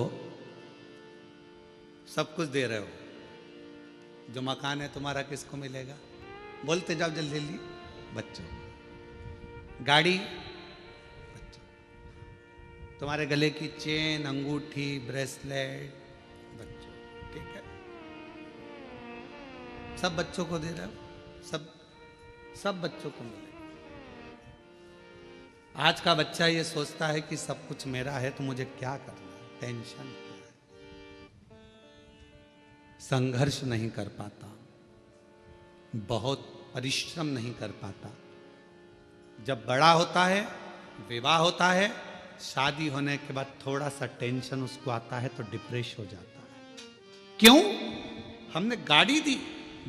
सब कुछ दे रहे हो, जो मकान है तुम्हारा किसको मिलेगा? बोलते जाओ जल्दी जल्दी। बच्चों, गाड़ी, तुम्हारे गले की चेन, अंगूठी, ब्रेसलेट, बच्चों, ठीक है, सब बच्चों को दे रहे हो, सब बच्चों को मिले। आज का बच्चा ये सोचता है कि सब कुछ मेरा है तो मुझे क्या करना है, टेंशन क्या है, संघर्ष नहीं कर पाता, बहुत परिश्रम नहीं कर पाता। जब बड़ा होता है, विवाह होता है, शादी होने के बाद थोड़ा सा टेंशन उसको आता है तो डिप्रेस हो जाता है। क्यों? हमने गाड़ी दी,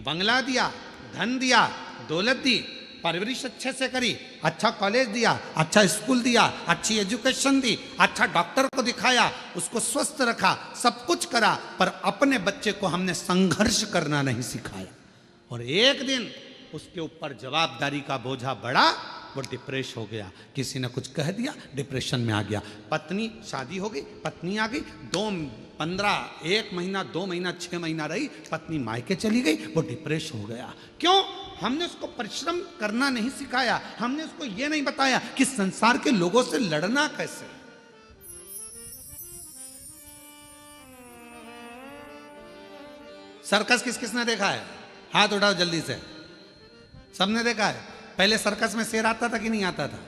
बंगला दिया, धन दिया, दौलत दी, परवरिश अच्छे से करी, अच्छा कॉलेज दिया, अच्छा स्कूल दिया, अच्छी एजुकेशन दी, अच्छा डॉक्टर को दिखाया, उसको स्वस्थ रखा, सब कुछ करा, पर अपने बच्चे को हमने संघर्ष करना नहीं सिखाया। और एक दिन उसके ऊपर जवाबदारी का बोझा बढ़ा, वो डिप्रेस हो गया, किसी ने कुछ कह दिया, डिप्रेशन में आ गया। पत्नी, शादी हो गई, पत्नी आ गई, 1 महीना, 2 महीना, 6 महीना रही, पत्नी मायके चली गई, वो डिप्रेस हो गया। क्यों? हमने उसको परिश्रम करना नहीं सिखाया, हमने उसको ये नहीं बताया कि संसार के लोगों से लड़ना कैसे। सर्कस किस किसने देखा है? हाथ उठाओ जल्दी से। सबने देखा है। पहले सर्कस में शेर आता था कि नहीं आता था?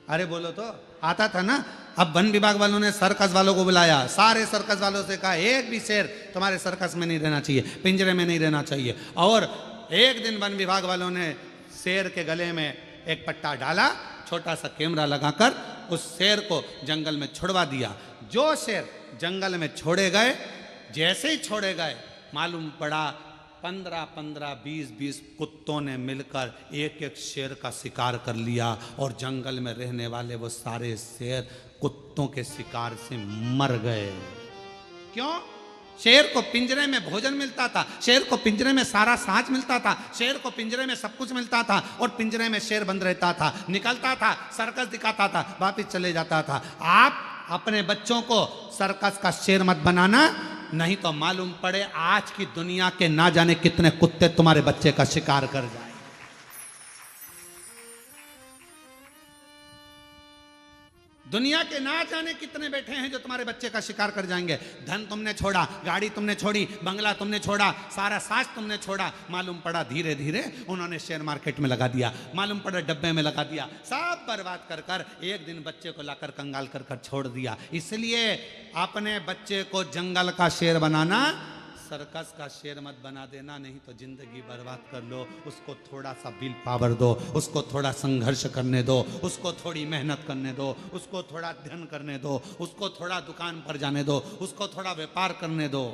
अरे बोलो तो, आता था ना। अब वन विभाग वालों ने सर्कस वालों को बुलाया, सारे सर्कस वालों से कहा एक भी शेर तुम्हारे सर्कस में नहीं रहना चाहिए, पिंजरे में नहीं रहना चाहिए। और एक दिन वन विभाग वालों ने शेर के गले में एक पट्टा डाला, छोटा सा कैमरा लगाकर उस शेर को जंगल में छुड़वा दिया। जो शेर जंगल में छोड़े गए, जैसे ही छोड़े गए, मालूम पड़ा 15-15, 20-20 कुत्तों ने मिलकर एक एक शेर का शिकार कर लिया और जंगल में रहने वाले वो सारे शेर कुत्तों के शिकार से मर गए। क्यों? शेर को पिंजरे में भोजन मिलता था, शेर को पिंजरे में सारा साज मिलता था, शेर को पिंजरे में सब कुछ मिलता था, और पिंजरे में शेर बंद रहता था, निकलता था, सर्कस दिखाता था, वापिस चले जाता था। आप अपने बच्चों को सर्कस का शेर मत बनाना, नहीं तो मालूम पड़े आज की दुनिया के ना जाने कितने कुत्ते तुम्हारे बच्चे का शिकार कर जाए। दुनिया के ना जाने कितने बैठे हैं जो तुम्हारे बच्चे का शिकार कर जाएंगे। धन तुमने छोड़ा, गाड़ी तुमने छोड़ी, बंगला तुमने छोड़ा, सारा साज तुमने छोड़ा, मालूम पड़ा धीरे धीरे उन्होंने शेयर मार्केट में लगा दिया, मालूम पड़ा डब्बे में लगा दिया, सब बर्बाद कर कर एक दिन बच्चे को लाकर कंगाल कर कर छोड़ दिया। इसलिए अपने बच्चे को जंगल का शेर बनाना, सर्कस का शेर मत बना देना, नहीं तो जिंदगी बर्बाद कर लो। उसको थोड़ा सा विल पावर दो, उसको थोड़ा संघर्ष करने दो, उसको थोड़ी मेहनत करने दो, उसको थोड़ा अध्ययन करने दो, उसको थोड़ा दुकान पर जाने दो, उसको थोड़ा व्यापार करने दो।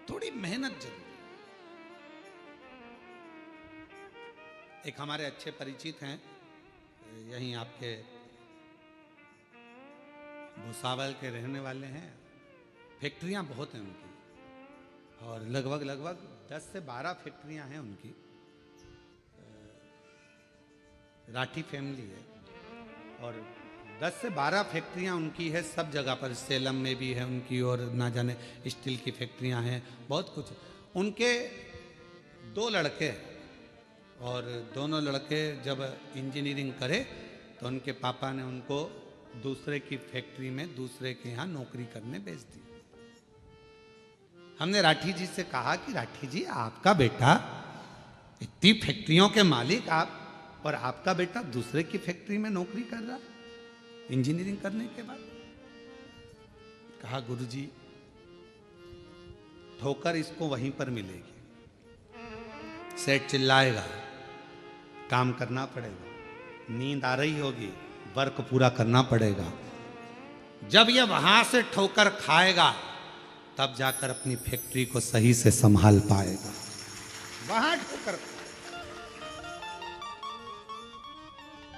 थोड़ी मेहनत जरूर। एक हमारे अच्छे परिचित हैं, यहीं आपके भुसावल के रहने वाले हैं, फैक्ट्रियां बहुत हैं उनकी, और लगभग 10 से 12 फैक्ट्रियां हैं उनकी। राठी फैमिली है और 10 से 12 फैक्ट्रियां उनकी है सब जगह पर। सेलम में भी है उनकी, और ना जाने स्टील की फैक्ट्रियां हैं, बहुत कुछ। उनके 2 लड़के, और दोनों लड़के जब इंजीनियरिंग करे तो उनके पापा ने उनको दूसरे की फैक्ट्री में दूसरे के यहाँ नौकरी करने भेज दी। हमने राठी जी से कहा कि राठी जी, आपका बेटा इतनी फैक्ट्रियों के मालिक आप, और आपका बेटा दूसरे की फैक्ट्री में नौकरी कर रहा इंजीनियरिंग करने के बाद। कहा गुरुजी, ठोकर इसको वहीं पर मिलेगी, सेठ चिल्लाएगा, काम करना पड़ेगा, नींद आ रही होगी, वर्क पूरा करना पड़ेगा। जब ये वहां से ठोकर खाएगा तब जाकर अपनी फैक्ट्री को सही से संभाल पाएगा। वहां ठोकर।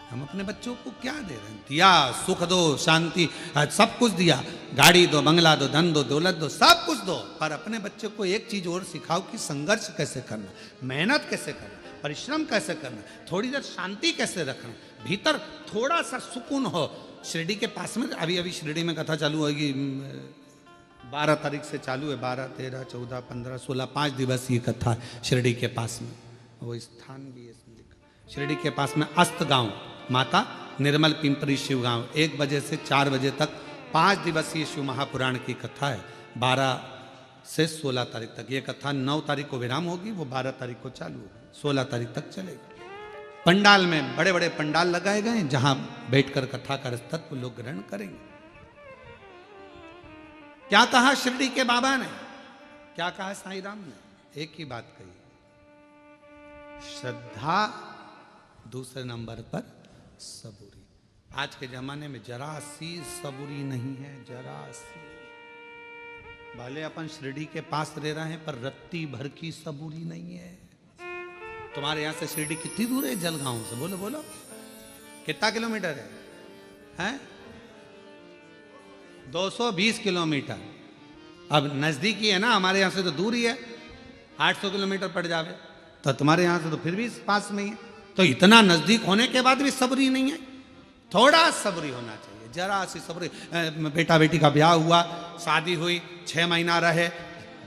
हम अपने बच्चों को क्या दे रहे हैं? दिया, सुख दो, शांति, सब कुछ दिया, गाड़ी दो, बंगला दो, धन दो, दौलत दो, सब कुछ दो, पर अपने बच्चे को एक चीज और सिखाओ कि संघर्ष कैसे करना, मेहनत कैसे करना, परिश्रम कैसे करना, थोड़ी देर शांति कैसे रखना, भीतर थोड़ा सा सुकून हो। शिरडी के पास में अभी शिरडी में कथा चालू होगी, 12 तारीख से चालू है, 12, 13, 14, 15, 16, 5 दिवस ये कथा शिरडी के पास में। वो स्थान भी है शिरडी के पास में, अस्त गांव, माता निर्मल पिंपरी शिव गांव। 1 बजे से 4 बजे तक 5 दिवसीय शिव महापुराण की कथा है। 12 से 16 तारीख तक ये कथा, 9 तारीख को विराम होगी, वो 12 तारीख को चालू होगी, 16 तारीख तक चलेगी। पंडाल में बड़े बड़े पंडाल लगाए गए हैं जहां बैठकर कथा का तत्व लोग ग्रहण करेंगे। क्या कहा शिरडी के बाबा ने, क्या कहा साईं राम ने? एक ही बात कही, श्रद्धा, दूसरे नंबर पर सबूरी। आज के जमाने में जरा सी सबूरी नहीं है, जरा सी। भले अपन शिरडी के पास रह रहे हैं पर रत्ती भर की सबूरी नहीं है। तुम्हारे यहां से शिरडी कितनी दूर है? जलगांव से बोलो बोलो कितना किलोमीटर है? हैं 220 किलोमीटर। अब नजदीकी है ना, हमारे यहां से तो दूर ही है, 800 किलोमीटर पड़ जावे। तो तुम्हारे यहां से तो फिर भी पास में ही है। तो इतना नजदीक होने के बाद भी सबरी नहीं है। थोड़ा सबरी होना चाहिए, जरा सी सबरी। बेटा बेटी का ब्याह हुआ, शादी हुई, 6 महीना रहे,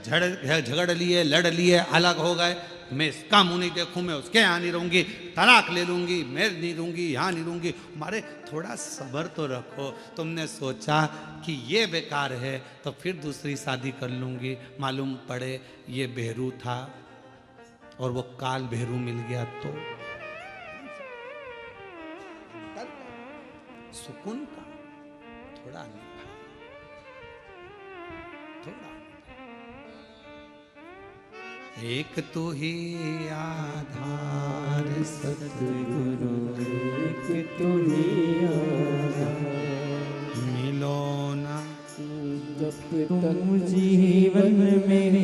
झगड़ लिए, लड़ लिए, अलग हो गए। मैं इसका मुंह नहीं देखूं, मैं उसके यहाँ नहीं रहूंगी, तलाक ले लूंगी, मैं नहीं रहूंगी, यहाँ नहीं रहूंगी। हमारे थोड़ा सब्र तो रखो। तुमने सोचा कि ये बेकार है तो फिर दूसरी शादी कर लूंगी, मालूम पड़े ये बेहरू था और वो काल बेहरू मिल गया तो सुकून का थोड़ा निभा, थोड़ा। एक तो ही आधार सतगुरु, एक तो ही आधार, मिलो ना जब तक जीवन में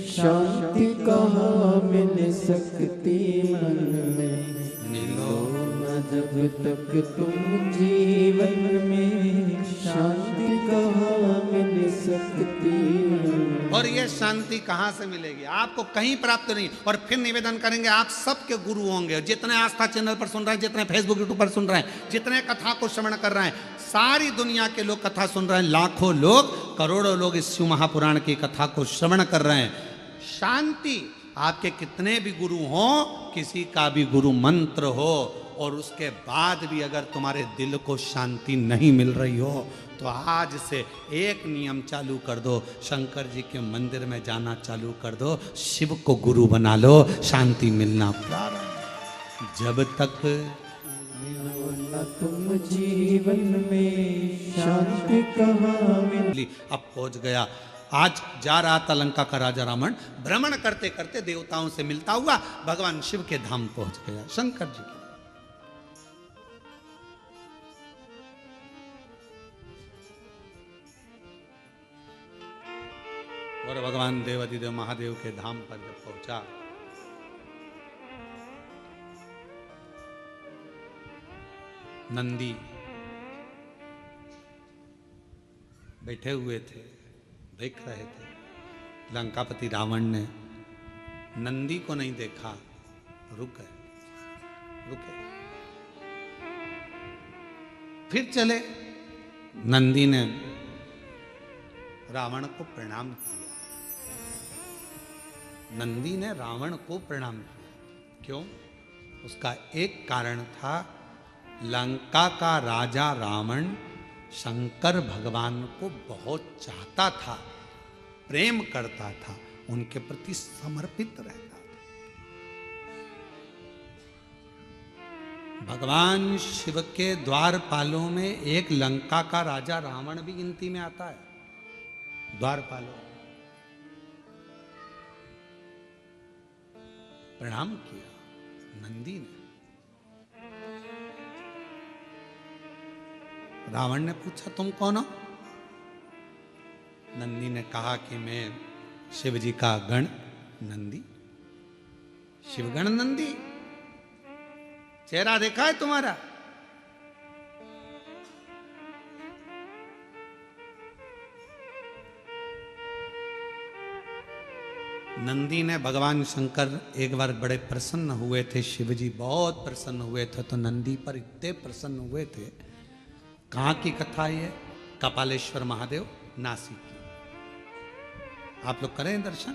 शांति कहाँ मिल सकती मन में। मिलो ना जब तक तुम जीवन में शांति कहाँ मिल सकती। और ये शांति कहाँ से मिलेगी? आपको कहीं प्राप्त नहीं। और फिर निवेदन करेंगे, आप सबके गुरु होंगे, जितने आस्था चैनल पर सुन रहे हैं, जितने फेसबुक यूट्यूब पर सुन रहे हैं, जितने कथा को श्रवण कर रहे हैं, सारी दुनिया के लोग कथा सुन रहे हैं, लाखों लोग, करोड़ों लोग इस शिव महापुराण की कथा को श्रवण कर रहे हैं। शांति, आपके कितने भी गुरु हो, किसी का भी गुरु मंत्र हो, और उसके बाद भी अगर तुम्हारे दिल को शांति नहीं मिल रही हो, तो आज से एक नियम चालू कर दो, शंकर जी के मंदिर में जाना चालू कर दो, शिव को गुरु बना लो, शांति मिलना प्रारंभ। जब तक तुम जीवन में शांति कहाँ मिली। अब पहुंच गया। आज जा रहा था लंका का राजा रावण, भ्रमण करते करते देवताओं से मिलता हुआ भगवान शिव के धाम पहुंच गया, शंकर जी के। और भगवान देवाधिदेव महादेव के धाम पर जब पहुंचा, नंदी बैठे हुए थे, देख रहे थे। लंकापति रावण ने नंदी को नहीं देखा, रुके। फिर चले। नंदी ने रावण को प्रणाम किया। नंदी ने रावण को प्रणाम किया। क्यों? उसका एक कारण था, लंका का राजा रावण शंकर भगवान को बहुत चाहता था, प्रेम करता था, उनके प्रति समर्पित रहता था। भगवान शिव के द्वारपालों में एक लंका का राजा रावण भी गिनती में आता है। द्वारपालों प्रणाम किया नंदी ने। रावण ने पूछा, तुम कौन हो? नंदी ने कहा कि मैं शिव जी का गण नंदी, शिवगण नंदी। चेहरा देखा है तुम्हारा? नंदी ने, भगवान शंकर एक बार बड़े प्रसन्न हुए थे, शिवजी बहुत प्रसन्न हुए थे, तो नंदी पर इतने प्रसन्न हुए थे। कहाँ की कथा ये? कपालेश्वर महादेव, नासिक की। आप लोग करें दर्शन,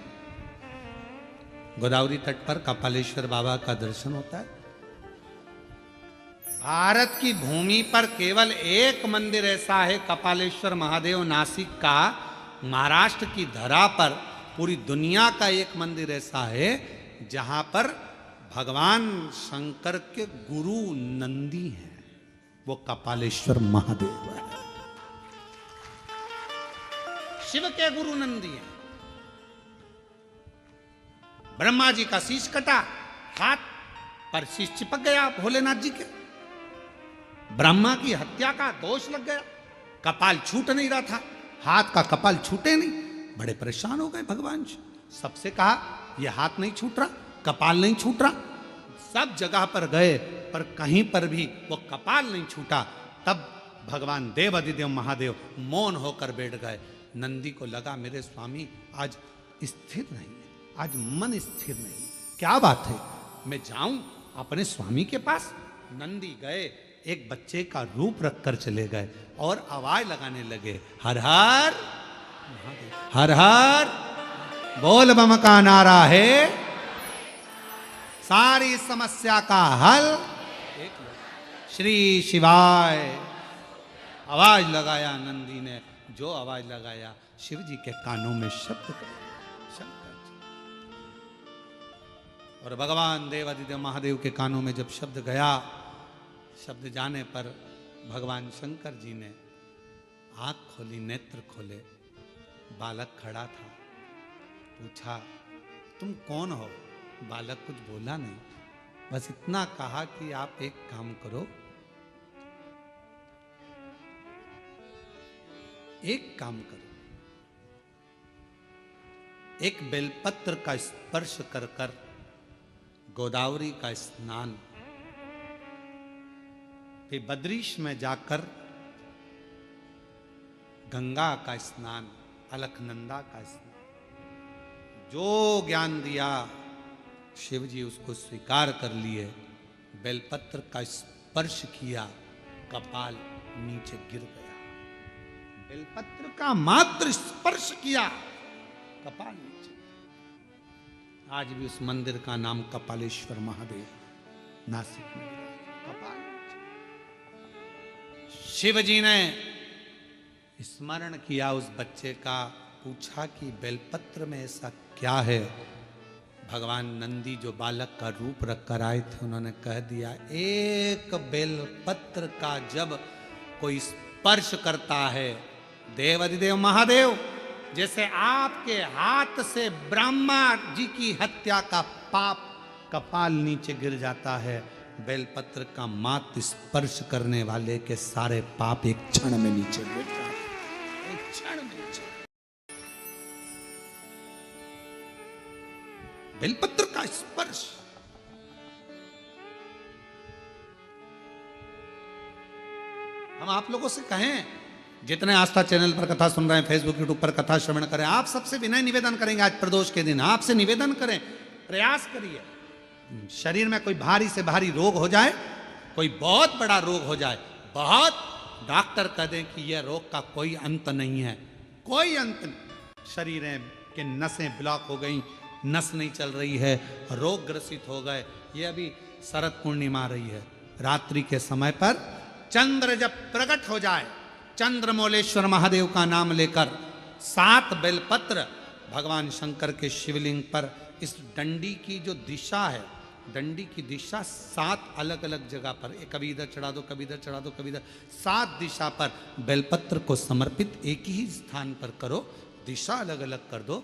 गोदावरी तट पर कपालेश्वर बाबा का दर्शन होता है। भारत की भूमि पर केवल एक मंदिर ऐसा है, कपालेश्वर महादेव नासिक का। महाराष्ट्र की धरा पर पूरी दुनिया का एक मंदिर ऐसा है जहां पर भगवान शंकर के गुरु नंदी हैं, वो कपालेश्वर महादेव है। शिव के गुरु नंदी हैं। ब्रह्मा जी का शीश कटा, हाथ पर शीश चिपक गया भोलेनाथ जी के, ब्रह्मा की हत्या का दोष लग गया, कपाल छूट नहीं रहा था, हाथ का कपाल छूटे नहीं, बड़े परेशान हो गए भगवान जी। सबसे कहा यह हाथ नहीं छूट रहा, कपाल नहीं छूट रहा, सब जगह पर गए पर कहीं पर भी वो कपाल नहीं छूटा। तब भगवान देवाधिदेव महादेव मौन होकर बैठ गए। नंदी को लगा मेरे स्वामी आज स्थिर नहीं है, आज मन स्थिर नहीं, क्या बात है, मैं जाऊं अपने स्वामी के पास। नंदी गए, एक बच्चे का रूप रखकर चले गए और आवाज लगाने लगे, हर हर हर हर बोल बम का नारा है सारी समस्या का हल, श्री शिवाय। आवाज लगाया नंदी ने, जो आवाज लगाया शिव जी के कानों में शब्द गया, शंकर जी। और भगवान देवाधिदेव महादेव के कानों में जब शब्द गया, शब्द जाने पर भगवान शंकर जी ने आंख खोली, नेत्र खोले, बालक खड़ा था, पूछा तुम कौन हो? बालक कुछ बोला नहीं, बस इतना कहा कि आप एक काम करो, एक काम करो, एक बेलपत्र का स्पर्श कर कर गोदावरी का स्नान, फिर बद्रीश में जाकर गंगा का स्नान, अलकनंदा का स्नान, जो ज्ञान दिया शिव जी उसको स्वीकार कर लिए। बेलपत्र का स्पर्श किया, कपाल नीचे गिर गया। बेलपत्र का मात्र स्पर्श किया, कपाल नीचे। आज भी उस मंदिर का नाम कपालेश्वर महादेव नासिक में, कपाल नीचे। शिव जी ने स्मरण किया उस बच्चे का, पूछा कि बेलपत्र में ऐसा क्या है? भगवान नंदी जो बालक का रूप रखकर आए थे, उन्होंने कह दिया, एक बेलपत्र का जब कोई स्पर्श करता है, देवाधिदेव महादेव जैसे आपके हाथ से ब्रह्मा जी की हत्या का पाप कपाल नीचे गिर जाता है, बेलपत्र का मात्र स्पर्श करने वाले के सारे पाप एक क्षण में नीचे गिर जाते हैं, एक क्षण में नीचे। बेलपत्र का स्पर्श। हम आप लोगों से कहें, जितने आस्था चैनल पर कथा सुन रहे हैं, फेसबुक यूट्यूब पर कथा श्रवण करें, आप सबसे विनय निवेदन करेंगे, आज प्रदोष के दिन आपसे निवेदन करें, प्रयास करिए, शरीर में कोई भारी से भारी रोग हो जाए, कोई बहुत बड़ा रोग हो जाए, बहुत, डॉक्टर कह दें कि यह रोग का कोई अंत नहीं है, कोई अंत नहीं, शरीर के नसें ब्लॉक हो गई, नस नहीं चल रही है, रोग ग्रसित हो गए। ये अभी शरद पूर्णिमा रही है, रात्रि के समय पर चंद्र जब प्रकट हो जाए, चंद्रमौलेश्वर महादेव का नाम लेकर 7 बेलपत्र भगवान शंकर के शिवलिंग पर, इस डंडी की जो दिशा है, डंडी की दिशा 7 अलग अलग जगह पर, कभी इधर चढ़ा दो, कभी इधर चढ़ा दो, कभी इधर, 7 दिशा पर बेलपत्र को समर्पित एक ही स्थान पर करो, दिशा अलग अलग कर दो,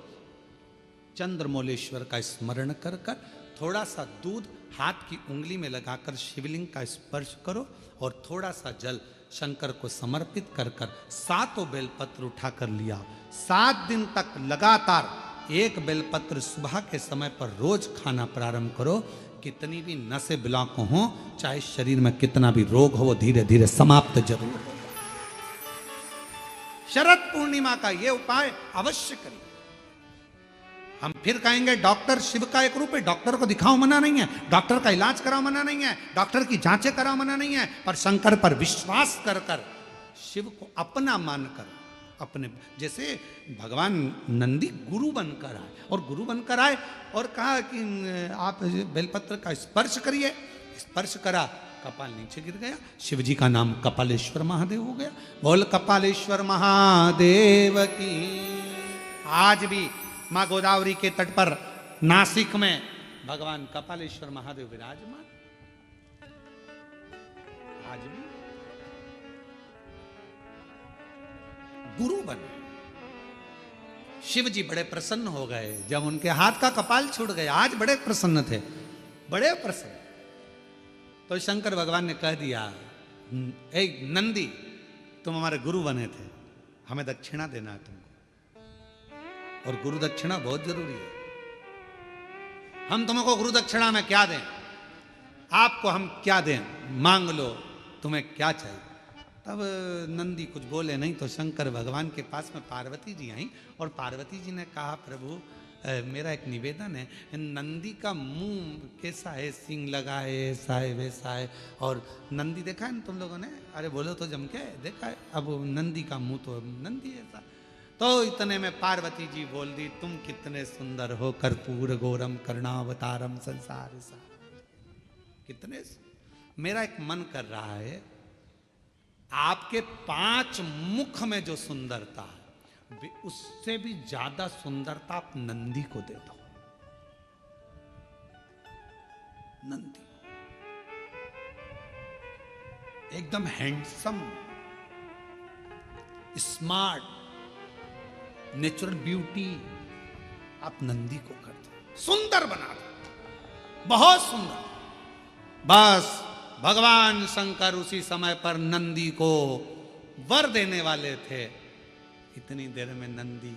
चंद्रमौलेश्वर का स्मरण कर कर थोड़ा सा दूध हाथ की उंगली में लगाकर शिवलिंग का स्पर्श करो और थोड़ा सा जल शंकर को समर्पित कर कर 7 बेलपत्र उठा कर लिया। 7 दिन तक लगातार एक बेलपत्र सुबह के समय पर रोज खाना प्रारंभ करो। कितनी भी नसें ब्लॉक हो, चाहे शरीर में कितना भी रोग हो, वो धीरे धीरे समाप्त जरूर होगा। शरद पूर्णिमा का ये उपाय अवश्य करिए। हम फिर कहेंगे डॉक्टर शिव का एक रूप है, डॉक्टर को दिखाओ मना नहीं है, डॉक्टर का इलाज कराओ मना नहीं है, डॉक्टर की जांचें कराओ मना नहीं है, पर शंकर पर विश्वास कर कर शिव को अपना मानकर, अपने जैसे भगवान नंदी गुरु बनकर आए, और गुरु बनकर आए और कहा कि आप बेलपत्र का स्पर्श करिए, स्पर्श करा, कपाल नीचे गिर गया, शिव जी का नाम कपालेश्वर महादेव हो गया। बोल कपालेश्वर महादेव की। आज भी माँ गोदावरी के तट पर नासिक में भगवान कपालेश्वर महादेव विराजमान, आज भी गुरु बने। शिव जी बड़े प्रसन्न हो गए जब उनके हाथ का कपाल छूट गया, आज बड़े प्रसन्न थे, बड़े प्रसन्न। तो शंकर भगवान ने कह दिया, ए नंदी, तुम हमारे गुरु बने थे, हमें दक्षिणा देना है तुमको, और गुरु दक्षिणा बहुत जरूरी है। हम तुमको गुरु दक्षिणा में क्या दें, आपको हम क्या दें, मांग लो, तुम्हें क्या चाहिए। तब नंदी कुछ बोले नहीं, तो शंकर भगवान के पास में पार्वती जी आई, और पार्वती जी ने कहा, प्रभु मेरा एक निवेदन है, नंदी का मुंह कैसा है, सींग लगा है, ऐसा है वैसा है, और नंदी देखा है ना तुम लोगों ने, अरे बोलो तो जम के देखा है, अब नंदी का मुंह तो नंदी ऐसा। तो इतने में पार्वती जी बोल दी, तुम कितने सुंदर हो, कर्पूर गौरम करुणावतारम संसार सा, कितने। मेरा एक मन कर रहा है, आपके 5 मुख में जो सुंदरता है, उससे भी ज्यादा सुंदरता आप नंदी को दे दो। नंदी एकदम हैंडसम, स्मार्ट, नेचुरल ब्यूटी आप नंदी को कर दो, सुंदर बना दो, बहुत सुंदर। बस भगवान शंकर उसी समय पर नंदी को वर देने वाले थे, इतनी देर में नंदी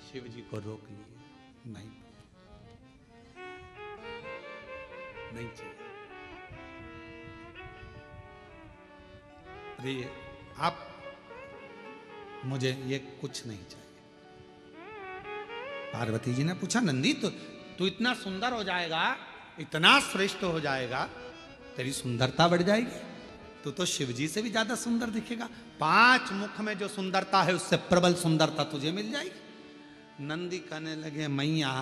शिव जी को रोक लिए, नहीं नहीं चाहिए। अरे आप, मुझे ये कुछ नहीं चाहिए। पार्वती जी ने पूछा, नंदी तू इतना सुंदर हो जाएगा, इतना श्रेष्ठ हो जाएगा, तेरी सुंदरता बढ़ जाएगी, तू तो शिव जी से भी ज्यादा सुंदर दिखेगा, 5 मुख में जो सुंदरता है उससे प्रबल सुंदरता तुझे मिल जाएगी। नंदी कहने लगे, मैया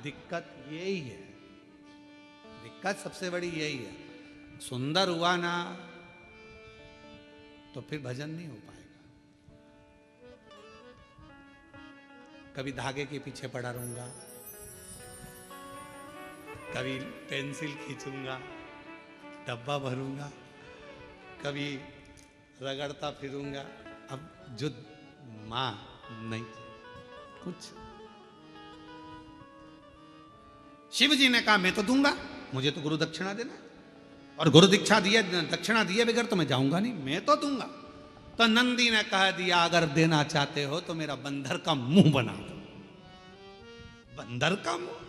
दिक्कत यही है, दिक्कत सबसे बड़ी यही है, सुंदर हुआ ना तो फिर भजन नहीं हो पाएगा, कभी धागे के पीछे पड़ा रहूंगा, कभी पेंसिल खींचूंगा, डब्बा भरूंगा, कभी रगड़ता फिरूंगा। अब जो मां नहीं कुछ। शिव जी ने कहा, मैं तो दूंगा, मुझे तो गुरु दक्षिणा देना, और गुरु दीक्षा दिए, दक्षिणा दिए बगैर तो मैं जाऊंगा नहीं, मैं तो दूंगा। तो नंदी ने कह दिया, अगर देना चाहते हो तो मेरा बंदर का मुंह बना दो। बंदर का मुंह,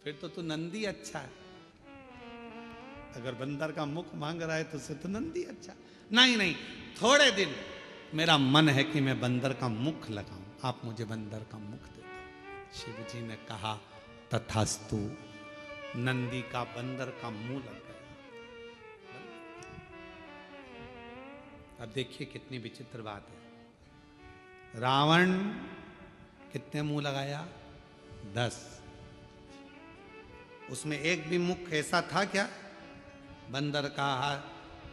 फिर तो तू नंदी अच्छा है, अगर बंदर का मुख मांग रहा है तो उसे तो नंदी अच्छा। नहीं नहीं, थोड़े दिन मेरा मन है कि मैं बंदर का मुख लगाऊं, आप मुझे बंदर का मुख दे दो। शिव जी ने कहा, तथास्तु। नंदी का बंदर का मुंह लग गया। अब देखिए कितनी विचित्र बात है। रावण कितने मुंह लगाया? 10। उसमें एक भी मुख ऐसा था क्या? बंदर का,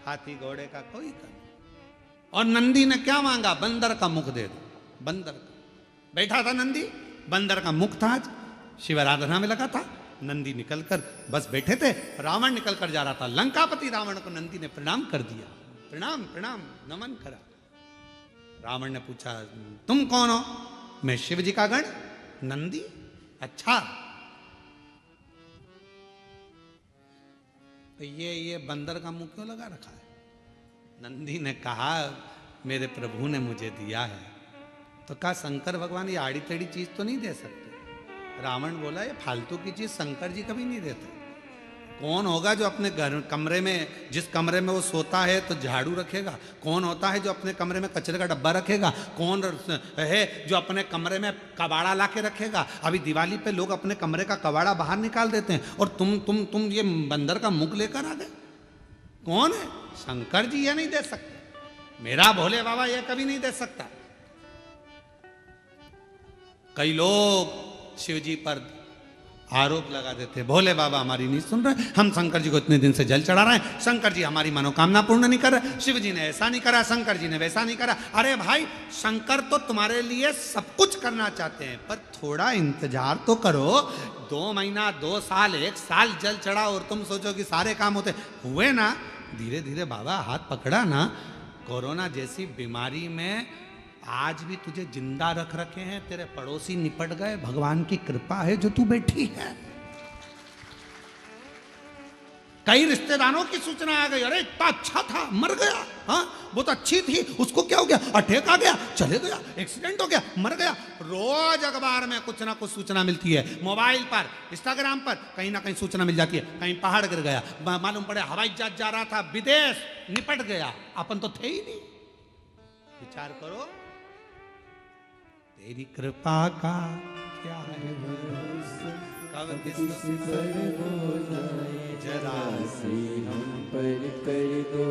हाथी घोड़े का कोई का नहीं। और नंदी ने क्या मांगा? बंदर का मुख दे दो। बंदर का बैठा था नंदी, बंदर का मुख था, आज शिव आराधना में लगा था। नंदी निकलकर बस बैठे थे, रावण निकलकर जा रहा था। लंकापति रावण को नंदी ने प्रणाम कर दिया, प्रणाम प्रणाम नमन करा। रावण ने पूछा, तुम कौन हो? मैं शिव जी का गण नंदी। अच्छा, तो ये बंदर का मुंह क्यों लगा रखा है? नंदी ने कहा, मेरे प्रभु ने मुझे दिया है। तो कहा, शंकर भगवान ये आड़ी टेढ़ी चीज तो नहीं दे सकते? रावण बोला, ये फालतू की चीज शंकर जी कभी नहीं देते। कौन होगा जो अपने घर कमरे में, जिस कमरे में वो सोता है तो झाड़ू रखेगा? कौन होता है जो अपने कमरे में कचरे का डब्बा रखेगा? कौन है जो अपने कमरे में कबाड़ा ला के रखेगा? अभी दिवाली पे लोग अपने कमरे का कबाड़ा बाहर निकाल देते हैं, और तुम ये बंदर का मुख लेकर आ गए। कौन है? शंकर जी ये नहीं दे सकते, मेरा भोले बाबा ये कभी नहीं दे सकता। कई लोग शिव जी पर आरोप लगा देते, भोले बाबा हमारी नहीं सुन रहे, हम शंकर जी को इतने दिन से जल चढ़ा रहे हैं, शंकर जी हमारी मनोकामना पूर्ण नहीं कर रहे, शिव जी ने ऐसा नहीं करा, शंकर जी ने वैसा नहीं करा। अरे भाई, शंकर तो तुम्हारे लिए सब कुछ करना चाहते हैं, पर थोड़ा इंतजार तो करो। 2 महीना, 2 साल, 1 साल जल चढ़ा और तुम सोचो कि सारे काम होते हुए ना? धीरे धीरे बाबा हाथ पकड़ा ना। कोरोना जैसी बीमारी में आज भी तुझे जिंदा रख रखे हैं, तेरे पड़ोसी निपट गए, भगवान की कृपा है जो तू बैठी है। कई रिश्तेदारों की सूचना आ गई, अरे इतना अच्छा था मर गया, हाँ वो तो अच्छी थी उसको क्या हो गया, अटैक आ गया, चले गया, एक्सीडेंट हो गया, मर गया। रोज अखबार में कुछ ना कुछ सूचना मिलती है, मोबाइल पर, इंस्टाग्राम पर कहीं ना कहीं सूचना मिल जाती है, कहीं पहाड़ गिर गया, मालूम पड़े हवाई जहाज जा रहा था विदेश, निपट गया, अपन तो थे ही नहीं। विचार करो, तेरी कृपा का क्या है, कब किसी पर हो जाए जरा सी हम पर कर दो,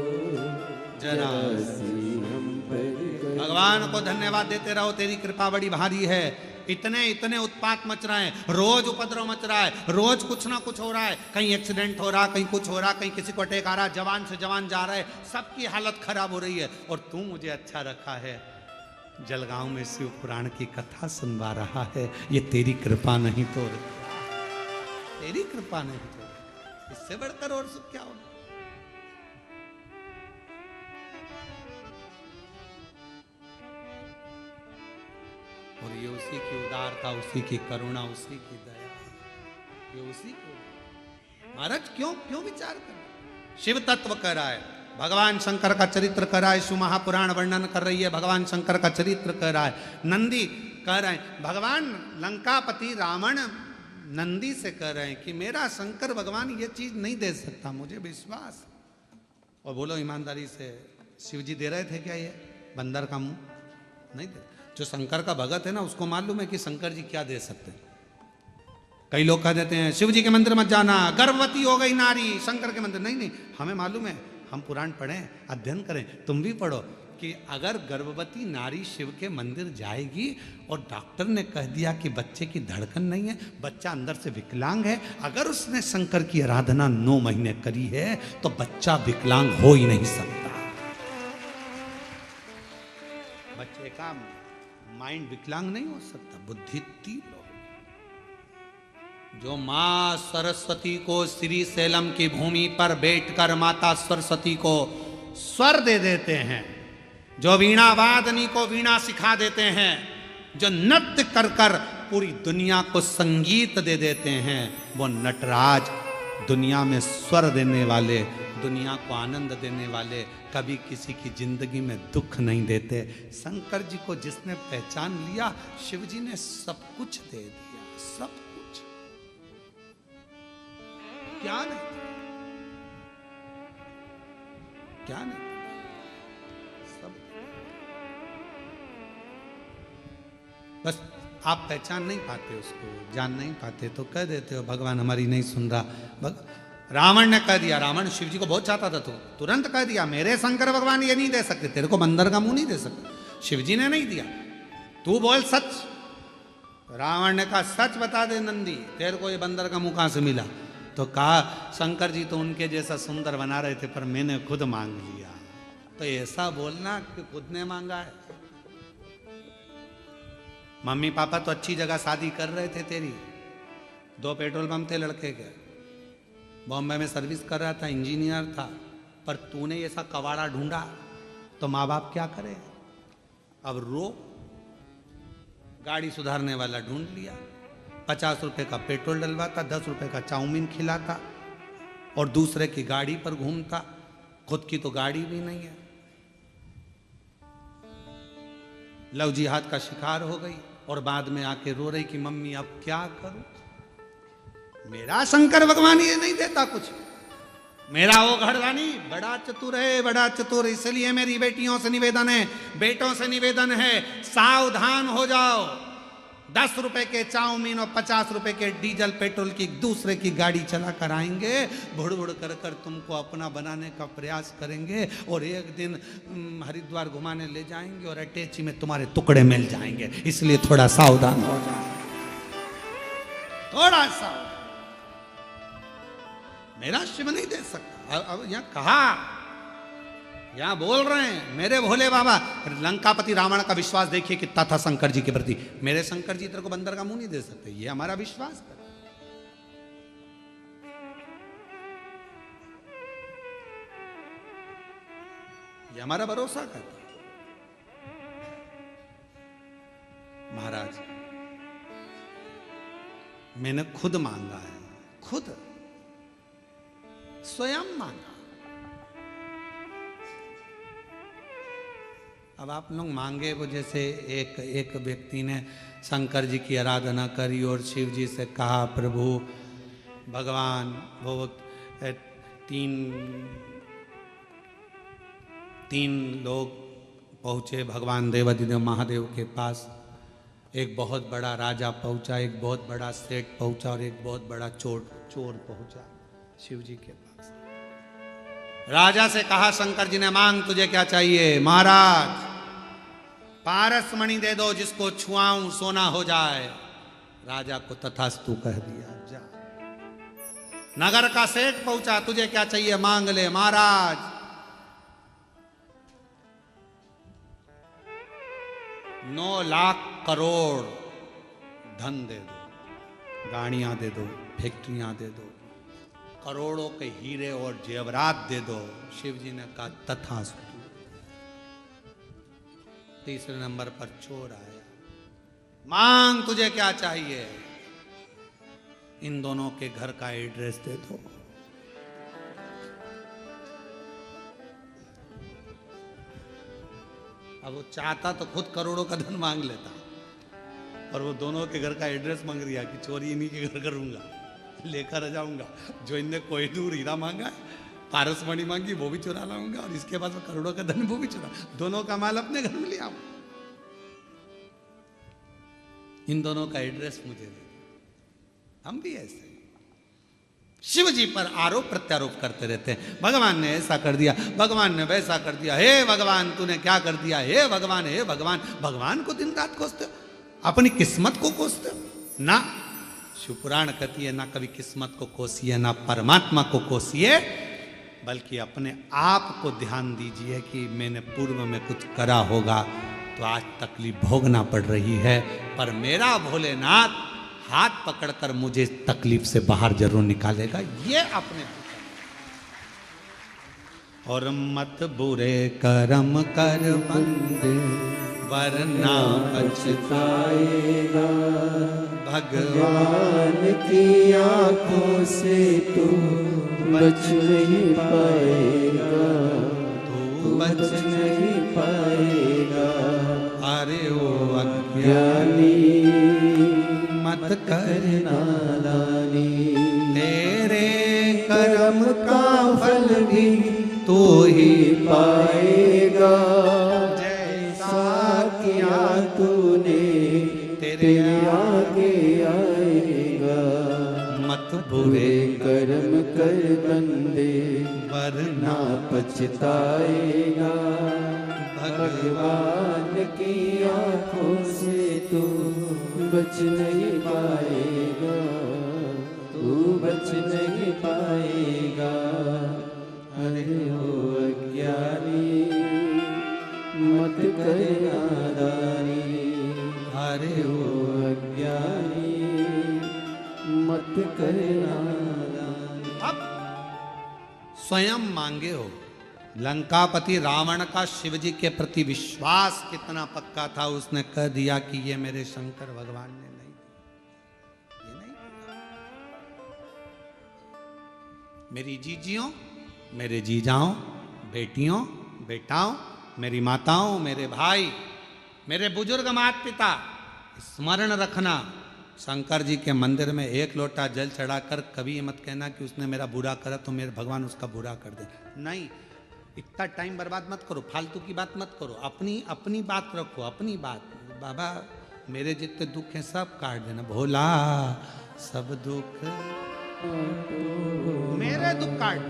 जरा सी हम पर कर। भगवान को धन्यवाद देते रहो, तेरी कृपा बड़ी भारी है। इतने इतने उत्पात मच रहे हैं, रोज उपद्रव मच रहा है, रोज कुछ ना कुछ हो रहा है, कहीं एक्सीडेंट हो रहा, कहीं कुछ हो रहा, कहीं किसी को अटैक आ रहा, जवान से जवान जा रहा है, सबकी हालत खराब हो रही है। और तू मुझे अच्छा रखा है, जलगांव में शिव पुराण की कथा सुनवा रहा है। ये तेरी कृपा नहीं तो, तेरी कृपा नहीं तो इससे बढ़कर और सुख क्या होगा। और ये उसी की उदारता, उसी की करुणा, उसी की दया, ये उसी को। महाराज क्यों क्यों विचार कर, शिव तत्व कर रहा है, भगवान शंकर का चरित्र कर रहा है, शिव महापुराण वर्णन कर रही है, भगवान शंकर का चरित्र कर रहा है, नंदी कह रहे हैं, भगवान लंकापति रावण नंदी से कह रहे हैं कि मेरा शंकर भगवान ये चीज नहीं दे सकता, मुझे विश्वास। और बोलो ईमानदारी से, शिव जी दे रहे थे क्या ये बंदर का मुंह? नहीं दे। जो शंकर का भगत है ना, उसको मालूम है कि शंकर जी क्या दे सकते हैं। कई लोग कह देते हैं शिव जी के मंदिर मत जाना, गर्भवती हो गई नारी, शंकर के मंदिर। नहीं नहीं, हमें मालूम है, हम पुराण पढ़ें, अध्ययन करें, तुम भी पढ़ो, कि अगर गर्भवती नारी शिव के मंदिर जाएगी और डॉक्टर ने कह दिया कि बच्चे की धड़कन नहीं है, बच्चा अंदर से विकलांग है, अगर उसने शंकर की आराधना 9 महीने करी है तो बच्चा विकलांग हो ही नहीं सकता। बच्चे का माइंड विकलांग नहीं हो सकता, बुद्धि तीव्र हो। जो मां सरस्वती को श्री सैलम की भूमि पर बैठकर माता सरस्वती को स्वर दे देते हैं, जो वीणा वादनी को वीणा सिखा देते हैं, जो नृत्य कर कर पूरी दुनिया को संगीत दे देते हैं, वो नटराज दुनिया में स्वर देने वाले, दुनिया को आनंद देने वाले, कभी किसी की जिंदगी में दुख नहीं देते। शंकर जी को जिसने पहचान लिया, शिव जी ने सब कुछ दे दिया, सब कुछ। क्या नहीं, क्या नहीं, सब। बस आप पहचान नहीं पाते उसको, जान नहीं पाते, तो कह देते हो भगवान हमारी नहीं सुन रहा। रावण ने कह दिया, रावण शिव जी को बहुत चाहता था, तो तुरंत कह दिया मेरे शंकर भगवान ये नहीं दे सकते, तेरे को बंदर का मुंह नहीं दे सकते। शिव जी ने नहीं दिया, तू बोल सच। रावण ने कहा सच बता दे नंदी, तेरे को ये बंदर का मुंह कहां से मिला? तो कहा शंकर जी तो उनके जैसा सुंदर बना रहे थे, पर मैंने खुद मांग लिया। तो ऐसा बोलना कि खुद ने मांगा है। मम्मी पापा तो अच्छी जगह शादी कर रहे थे तेरी, 2 पेट्रोल पंप थे लड़के के, बॉम्बे में सर्विस कर रहा था, इंजीनियर था, पर तूने ऐसा कवाड़ा ढूंढा तो माँ बाप क्या करे? अब रो, गाड़ी सुधारने वाला ढूंढ लिया, 50 रुपए का पेट्रोल डलवाता, 10 रुपए का चाउमीन खिलाता और दूसरे की गाड़ी पर घूमता, खुद की तो गाड़ी भी नहीं है। लव जिहाद का शिकार हो गई और बाद में आके रो रही कि मम्मी अब क्या करूं, मेरा शंकर भगवान ये नहीं देता कुछ, मेरा वो घरवानी बड़ा चतुर है, बड़ा चतुर। इसलिए मेरी बेटियों से निवेदन है, बेटों से निवेदन है, सावधान हो जाओ। 10 रुपए के चाउमीन और 50 रुपए के डीजल पेट्रोल की दूसरे की गाड़ी चला कर आएंगे, बुड़ बुड़ कर कर तुमको अपना बनाने का प्रयास करेंगे और एक दिन हरिद्वार घुमाने ले जाएंगे और अटैची में तुम्हारे टुकड़े मिल जाएंगे। इसलिए थोड़ा सावधान हो जाओ, थोड़ा सा। मेरा शिव नहीं दे सकता। अब यहां कहा, यहां बोल रहे हैं मेरे भोले बाबा। लंकापति रावण का विश्वास देखिए कितना था शंकर जी के प्रति। मेरे शंकर जी तेरे को बंदर का मुंह नहीं दे सकते, ये हमारा विश्वास कर, ये हमारा भरोसा कर। महाराज मैंने खुद मांगा है, खुद स्वयं मांगा। अब आप लोग मांगे वो, जैसे एक व्यक्ति ने शंकर जी की आराधना करी और शिव जी से कहा, प्रभु भगवान, वो तीन लोग पहुँचे भगवान देवाधिदेव महादेव के पास। एक बहुत बड़ा राजा पहुँचा, एक बहुत बड़ा सेठ पहुँचा और एक बहुत बड़ा चोर पहुँचा शिव जी के पास। राजा से कहा शंकर जी ने, मांग तुझे क्या चाहिए? महाराज पारस मणि दे दो, जिसको छुआऊं सोना हो जाए। राजा को तथास्तु कह दिया, जा। नगर का सेठ पहुंचा, तुझे क्या चाहिए? मांग ले। महाराज 9 लाख करोड़ धन दे दो, गाड़ियां दे दो, फैक्ट्रियां दे दो, करोड़ों के हीरे और जेवरात दे दो। शिव जी ने कहा तथास्तु। तीसरे नंबर पर चोर आया, मांग तुझे क्या चाहिए? इन दोनों के घर का एड्रेस दे दो। अब वो चाहता तो खुद करोड़ों का धन मांग लेता, और वो दोनों के घर का एड्रेस मांग रिया कि चोरी इन्हीं के घर करूंगा, लेकर जाऊंगा। जो इनने कोहिनूर हीरा मांगा, पारस मणि मांगी, वो भी चुरा लाऊंगा, और इसके पास करोड़ों का धन वो भी चुरा। दोनों का माल अपने घर में ले आऊं। इन दोनों का एड्रेस मुझे दे। हम भी ऐसे शिव जी पर आरोप प्रत्यारोप करते रहते हैं। भगवान ने ऐसा कर दिया, भगवान ने वैसा कर दिया, हे भगवान तूने क्या कर दिया, हे भगवान, हे भगवान। भगवान को दिन रात कोसते हो, अपनी किस्मत को कोसते हो ना। शिवपुराण कहती है, ना कभी किस्मत को कोसिए, ना परमात्मा को कोसिए, बल्कि अपने आप को ध्यान दीजिए कि मैंने पूर्व में कुछ करा होगा तो आज तकलीफ भोगना पड़ रही है, पर मेरा भोलेनाथ हाथ पकड़कर मुझे इस तकलीफ से बाहर जरूर निकालेगा। ये अपने और मत बुरे कर्म कर बंदे, वरना पछताएगा। भगवान की आंखों से तू बच नहीं पाएगा, तू बच नहीं पाएगा। अरे ओ अज्ञानी मत करना नादानी, तेरे कर्म का फल भी तू ही पाएगा। जैसा किया तूने तेरे आगे आएगा। मत बुरे कर्म कर बंदे, वरना पछताएगा। भगवान की आंखों से तू बच नहीं पाएगा, तू बच नहीं पाएगा। अरे ओ अज्ञानी मत कर नादानी, अरे ओ अज्ञानी मत कर नादानी। अब स्वयं मांगे हो। लंकापति रावण का शिवजी के प्रति विश्वास कितना पक्का था, उसने कह दिया कि ये मेरे शंकर भगवान ने नहीं दिया, ये नहीं दिया। मेरी जीजियों, मेरे जीजाओं, बेटियों, बेटाओं, मेरी माताओं, मेरे भाई, मेरे बुजुर्ग माता पिता, स्मरण रखना, शंकर जी के मंदिर में 1 लोटा जल चढ़ाकर कभी मत कहना कि उसने मेरा बुरा करा तो मेरे भगवान उसका बुरा कर दे। नहीं, इतना टाइम बर्बाद मत करो, फालतू की बात मत करो, अपनी बात रखो, अपनी बात। बाबा मेरे जितने दुख हैं सब काट देना, भोला सब दुख मेरे दुख काट।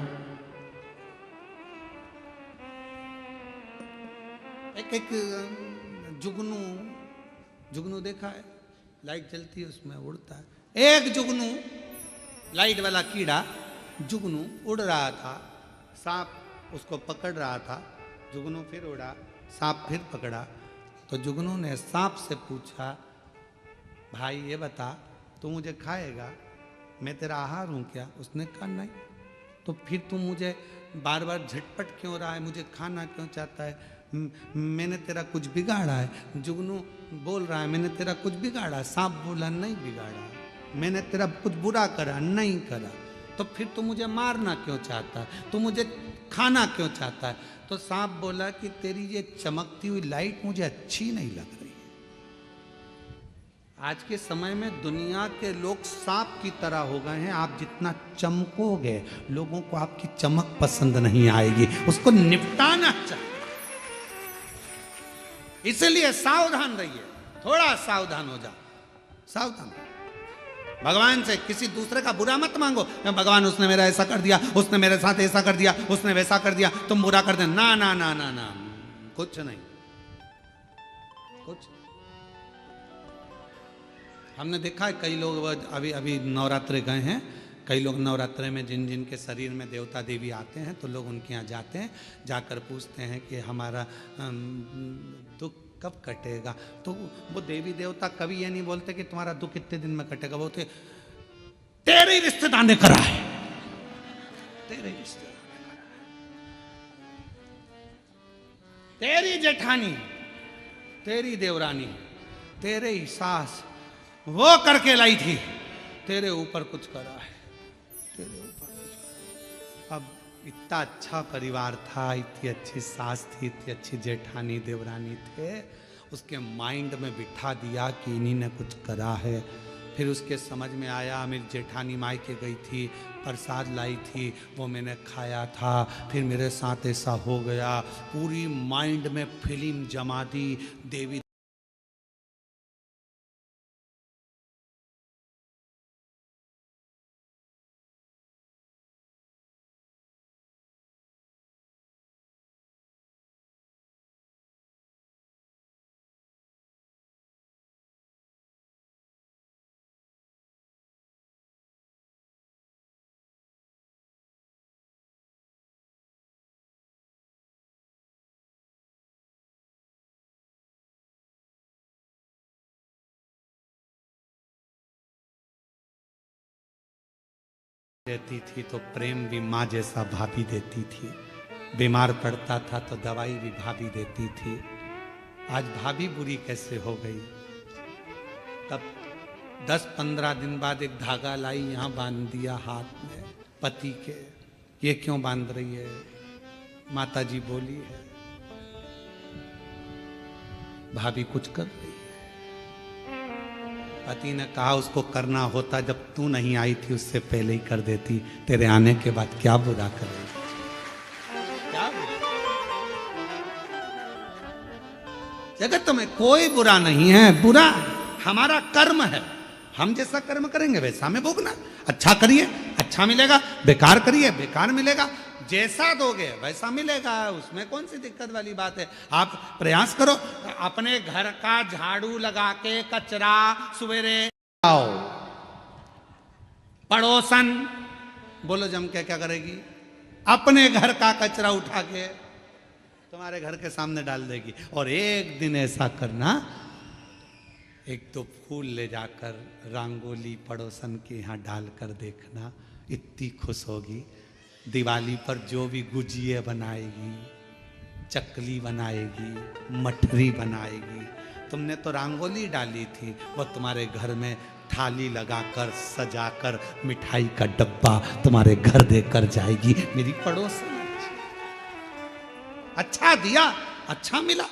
एक जुगनू देखा है, लाइट जलती है उसमें उड़ता है। एक जुगनू, लाइट वाला कीड़ा जुगनू उड़ रहा था, सांप उसको पकड़ रहा था, जुगनू फिर उड़ा, सांप फिर पकड़ा। तो जुगनू ने सांप से पूछा, भाई ये बता तू मुझे खाएगा, मैं तेरा आहार हूँ क्या? उसने कहा नहीं। तो फिर तू मुझे बार बार झटपट क्यों रहा है, मुझे खाना क्यों चाहता है? मैंने तेरा कुछ बिगाड़ा है? जुगनू बोल रहा है मैंने तेरा कुछ बिगाड़ा। सांप बोला नहीं बिगाड़ा, मैंने तेरा कुछ बुरा करा नहीं करा। तो फिर तू मुझे मारना क्यों चाहता है, तू मुझे खाना क्यों चाहता है? तो सांप बोला कि तेरी ये चमकती हुई लाइट मुझे अच्छी नहीं लग रही। आज के समय में दुनिया के लोग सांप की तरह हो गए हैं। आप जितना चमकोगे लोगों को आपकी चमक पसंद नहीं आएगी, उसको निपटाना चाहिए। इसलिए सावधान रहिए, थोड़ा सावधान हो जाओ, सावधान। भगवान से किसी दूसरे का बुरा मत मांगो। भगवान उसने मेरा ऐसा कर दिया, उसने मेरे साथ ऐसा कर दिया, उसने वैसा कर दिया, तुम बुरा कर दे। ना ना ना ना ना, कुछ नहीं, कुछ। हमने देखा है कई लोग अभी अभी नवरात्रे गए हैं, कई लोग नवरात्रे में जिन जिन के शरीर में देवता देवी आते हैं तो लोग उनके यहाँ जाते हैं, जाकर पूछते हैं कि हमारा दुख कब कटेगा। तो वो देवी देवता कभी ये नहीं बोलते कि तुम्हारा दुख कितने दिन में कटेगा, बोलते तेरे रिश्तेदार ने करा है, तेरे रिश्तेदार ने करा है, तेरी जेठानी, तेरी देवरानी, तेरे ही सास वो करके लाई थी, तेरे ऊपर कुछ करा है, तेरे ऊपर कुछ। अब इतना अच्छा परिवार था, इतनी अच्छी सास थी, इतनी अच्छी जेठानी देवरानी थे, उसके माइंड में बिठा दिया कि इन्हीं ने कुछ करा है। फिर उसके समझ में आया, मेरी जेठानी मायके गई थी, प्रसाद लाई थी, वो मैंने खाया था, फिर मेरे साथ ऐसा हो गया। पूरी माइंड में फिल्म जमा दी देवी। देती थी तो प्रेम भी माँ जैसा भाभी देती थी, बीमार पड़ता था तो दवाई भी भाभी देती थी। आज भाभी बुरी कैसे हो गई? तब 10-15 दिन बाद एक धागा लाई, यहाँ बांध दिया हाथ में पति के। ये क्यों बांध रही है? माता जी बोली है भाभी कुछ कर रही है। पति ने कहा उसको करना होता जब तू नहीं आई थी उससे पहले ही कर देती, तेरे आने के बाद क्या बुरा कर रही, क्या बुरा? जगत में कोई बुरा नहीं है, बुरा हमारा कर्म है। हम जैसा कर्म करेंगे वैसा हमें भोगना। अच्छा करिए अच्छा मिलेगा, बेकार करिए बेकार मिलेगा। जैसा दोगे वैसा मिलेगा, उसमें कौन सी दिक्कत वाली बात है। आप प्रयास करो, अपने घर का झाड़ू लगा के कचरा सवेरे आओ। पड़ोसन बोलो जम के क्या करेगी? अपने घर का कचरा उठा के तुम्हारे घर के सामने डाल देगी। और एक दिन ऐसा करना, एक तो फूल ले जाकर रंगोली पड़ोसन के यहाँ डालकर देखना, इतनी खुश होगी। दिवाली पर जो भी गुजिया बनाएगी, चकली बनाएगी, मठरी बनाएगी, तुमने तो रंगोली डाली थी, वो तुम्हारे घर में थाली लगाकर सजाकर मिठाई का डब्बा तुम्हारे घर देकर जाएगी। मेरी पड़ोसन अच्छा दिया, अच्छा मिला,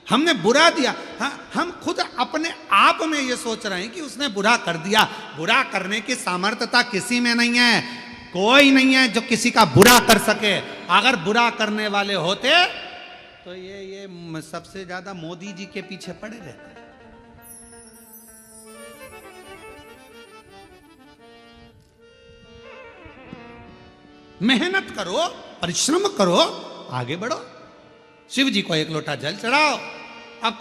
हमने बुरा दिया। हाँ, हम खुद अपने आप में ये सोच रहे हैं कि उसने बुरा कर दिया। बुरा करने की सामर्थ्यता किसी में नहीं है, कोई नहीं है जो किसी का बुरा कर सके। अगर बुरा करने वाले होते तो ये सबसे ज्यादा मोदी जी के पीछे पड़े रहते। मेहनत करो, परिश्रम करो, आगे बढ़ो। शिव जी को एक लोटा जल चढ़ाओ। अब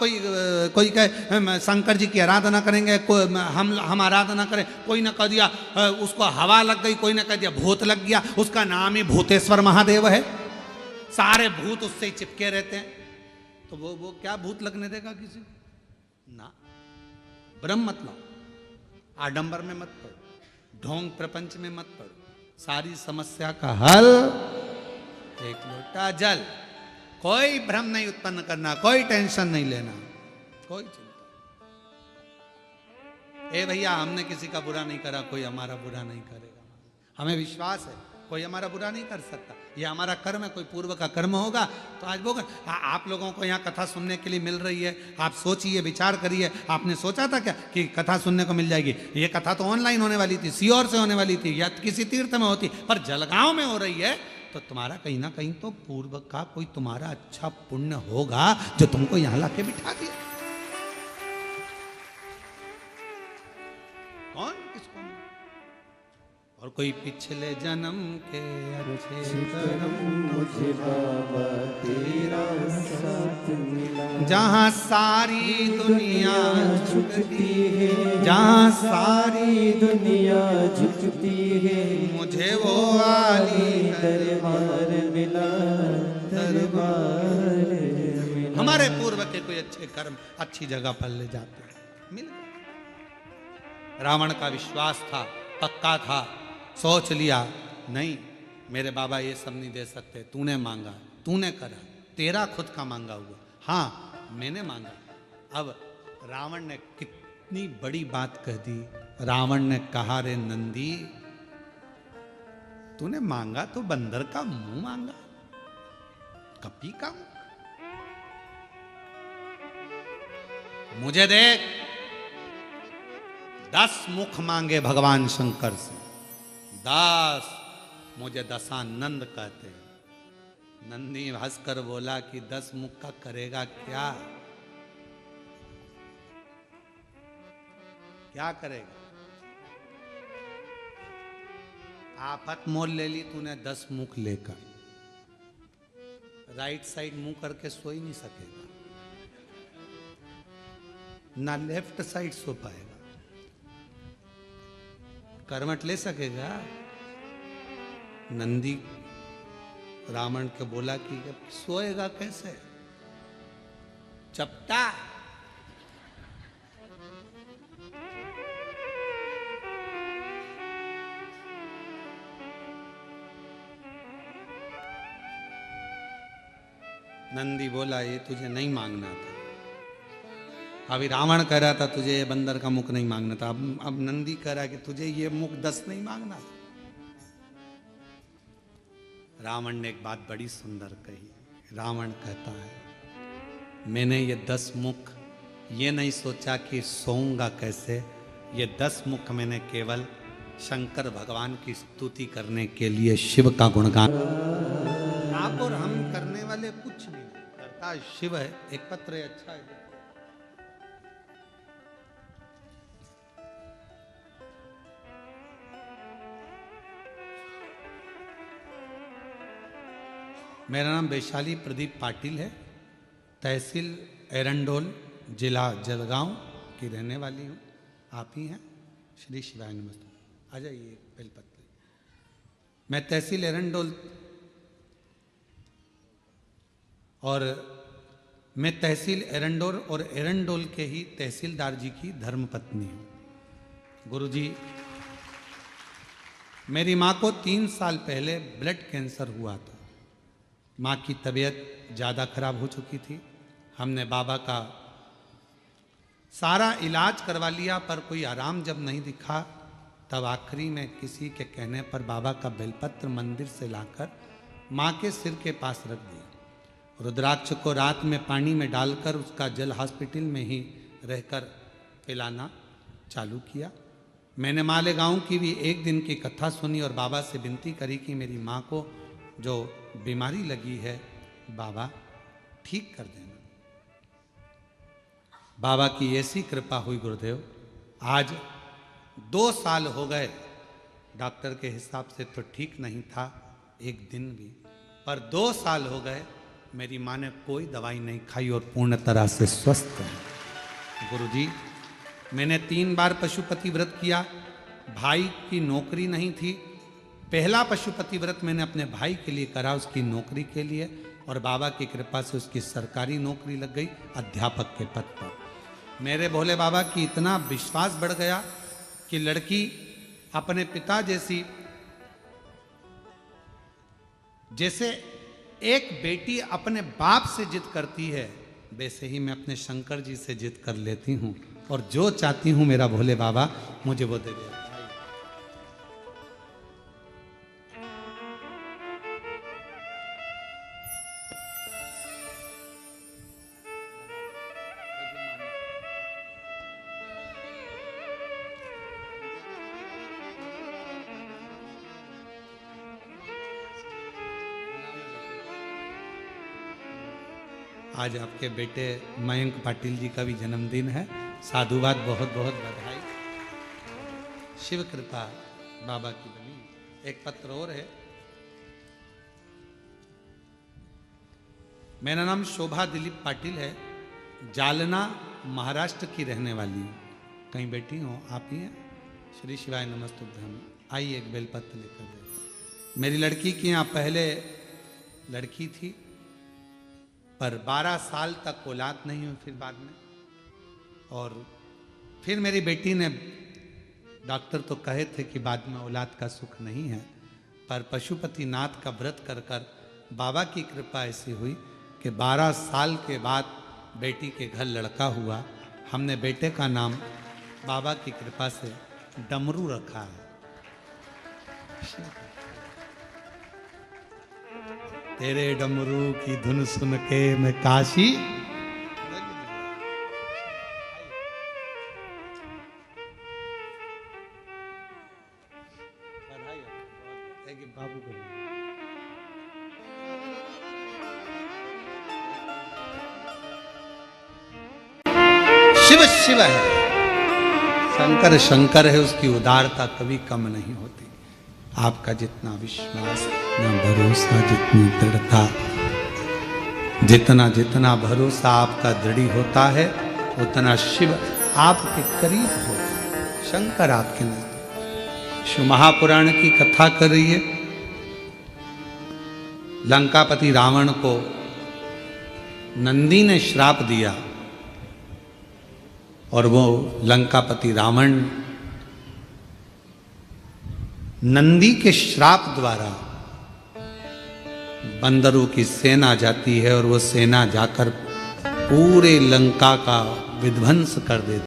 कोई कहे शंकर जी की आराधना करेंगे, हम आराधना करें, कोई ने कह दिया उसको हवा लग गई, कोई ने कह दिया भूत लग गया, उसका नाम ही भूतेश्वर महादेव है, सारे भूत उससे ही चिपके रहते हैं। तो वो क्या भूत लगने देगा किसी ना? ब्रह्म मत लो, आडंबर में मत पड़ो, ढोंग प्रपंच में मत पड़ो। सारी समस्या का हल एक लोटा जल। कोई भ्रम नहीं उत्पन्न करना, कोई टेंशन नहीं लेना, कोई चिंता। ए भैया हमने किसी का बुरा नहीं करा, कोई हमारा बुरा नहीं करेगा। हमें विश्वास है कोई हमारा बुरा नहीं कर सकता, ये हमारा कर्म है, कोई पूर्व का कर्म होगा तो आज वो आप लोगों को यहाँ कथा सुनने के लिए मिल रही है, आप सोचिए, विचार करिए। आपने सोचा था क्या कि कथा सुनने को मिल जाएगी? ये कथा तो ऑनलाइन होने वाली थी, सीहोर से होने वाली थी या किसी तीर्थ में होती, पर जलगांव में हो रही है, तो तुम्हारा कहीं ना कहीं तो पूर्व का कोई तुम्हारा अच्छा पुण्य होगा जो तुमको यहाँ लाके बिठा दिया। कौन किसको? और कोई पिछले जन्म के अच्छे कर्म मुझे बाबा तेरा साथ मिला, जहाँ सारी दुनिया झुकती है, जहाँ सारी दुनिया झुकती है, मुझे वो आली दरबार मिला, दरबार मिला। हमारे पूर्व के कोई अच्छे कर्म अच्छी जगह पर ले जाते हैं, मिल गए। रावण का विश्वास था, पक्का था, सोच लिया नहीं मेरे बाबा ये सब नहीं दे सकते, तूने मांगा, तूने करा, तेरा खुद का मांगा हुआ, हाँ मैंने मांगा। अब रावण ने कितनी बड़ी बात कह दी। रावण ने कहा, रे नंदी तूने मांगा तो बंदर का मुंह मांगा, कपी का मुंह। मुझे देख 10 मुख मांगे भगवान शंकर से, 10, मुझे दशानंद कहते हैं। नंदी हंसकर बोला कि 10 मुख का करेगा क्या? क्या करेगा? आफत मोल ले ली तूने 10 मुख लेकर, राइट साइड मुंह करके सो ही नहीं सकेगा, ना लेफ्ट साइड सो पाएगा, करवट ले सकेगा। नंदी रावण के बोला कि अब सोएगा कैसे? चपटा। नंदी बोला ये तुझे नहीं मांगना था। अभी रावण कह रहा था तुझे ये बंदर का मुख नहीं मांगना था, अब नंदी कह रहा है कि तुझे ये मुख 10 नहीं मांगना था। रावण ने एक बात बड़ी सुंदर कही। रावण कहता है मैंने ये 10 मुख ये नहीं सोचा कि सोऊंगा कैसे, ये 10 मुख मैंने केवल शंकर भगवान की स्तुति करने के लिए, शिव का गुणगान। आप और हम करने वाले कुछ नहीं, करता शिव है। एक पत्र है, अच्छा है। मेरा नाम वैशाली प्रदीप पाटिल है, तहसील एरंडोल, जिला जलगांव की रहने वाली हूँ। आप ही हैं? श्री शिवाय नमस्ते। आ जाइए बेलपत्र। मैं तहसील एरंडोल और मैं तहसील एरंडोल और एरंडोल के ही तहसीलदार जी की धर्मपत्नी हूँ। गुरुजी, मेरी माँ को 3 साल पहले ब्लड कैंसर हुआ था। माँ की तबीयत ज़्यादा खराब हो चुकी थी। हमने बाबा का सारा इलाज करवा लिया, पर कोई आराम जब नहीं दिखा, तब आखिरी में किसी के कहने पर बाबा का बेलपत्र मंदिर से लाकर माँ के सिर के पास रख दिया। रुद्राक्ष को रात में पानी में डालकर उसका जल हॉस्पिटल में ही रहकर पिलाना चालू किया। मैंने मालेगांव की भी एक दिन की कथा सुनी और बाबा से विनती करी कि मेरी माँ को जो बीमारी लगी है बाबा ठीक कर देना। बाबा की ऐसी कृपा हुई गुरुदेव, आज 2 साल हो गए। डॉक्टर के हिसाब से तो ठीक नहीं था एक दिन भी, पर 2 साल हो गए मेरी माँ ने कोई दवाई नहीं खाई और पूर्ण तरह से स्वस्थ है। गुरुजी, मैंने 3 बार पशुपति व्रत किया। भाई की नौकरी नहीं थी। पहला पशुपति व्रत मैंने अपने भाई के लिए करा, उसकी नौकरी के लिए, और बाबा की कृपा से उसकी सरकारी नौकरी लग गई अध्यापक के पद पर। मेरे भोले बाबा की इतना विश्वास बढ़ गया कि लड़की अपने पिता जैसी, जैसे एक बेटी अपने बाप से जिद करती है, वैसे ही मैं अपने शंकर जी से जिद कर लेती हूँ, और जो चाहती हूँ मेरा भोले बाबा मुझे वो दे देता है। आज आपके बेटे मयंक पाटिल जी का भी जन्मदिन है। साधुवाद, बहुत बहुत बधाई। शिव कृपा बाबा की बनी। एक पत्र और है। मेरा नाम शोभा दिलीप पाटिल है, जालना महाराष्ट्र की रहने वाली हूँ। कहीं बैठी हो आप ही हैं? श्री शिवाय नमस्तुभ्यम। आइए एक बेलपत्र लेकर दे। मेरी लड़की की यहाँ पहले लड़की थी, पर 12 साल तक औलाद नहीं हुई फिर बाद में। और फिर मेरी बेटी ने, डॉक्टर तो कहे थे कि बाद में औलाद का सुख नहीं है, पर पशुपतिनाथ का व्रत कर कर बाबा की कृपा ऐसी हुई कि 12 साल के बाद बेटी के घर लड़का हुआ। हमने बेटे का नाम बाबा की कृपा से डमरू रखा है। तेरे डमरू की धुन सुन के मैं काशी। बाबू को शिव शिव है, शंकर शंकर है, उसकी उदारता कभी कम नहीं होती। आपका जितना विश्वास, जितना भरोसा, जितनी दृढ़ता, जितना जितना भरोसा आपका दृढ़ होता है, उतना शिव आपके करीब होता है, शंकर आपके नजदीक। शिव महापुराण की कथा कर रही है। लंकापति रावण को नंदी ने श्राप दिया और वो लंकापति रावण नंदी के श्राप द्वारा बंदरों की सेना जाती है और वो सेना जाकर पूरे लंका का विध्वंस कर देती है।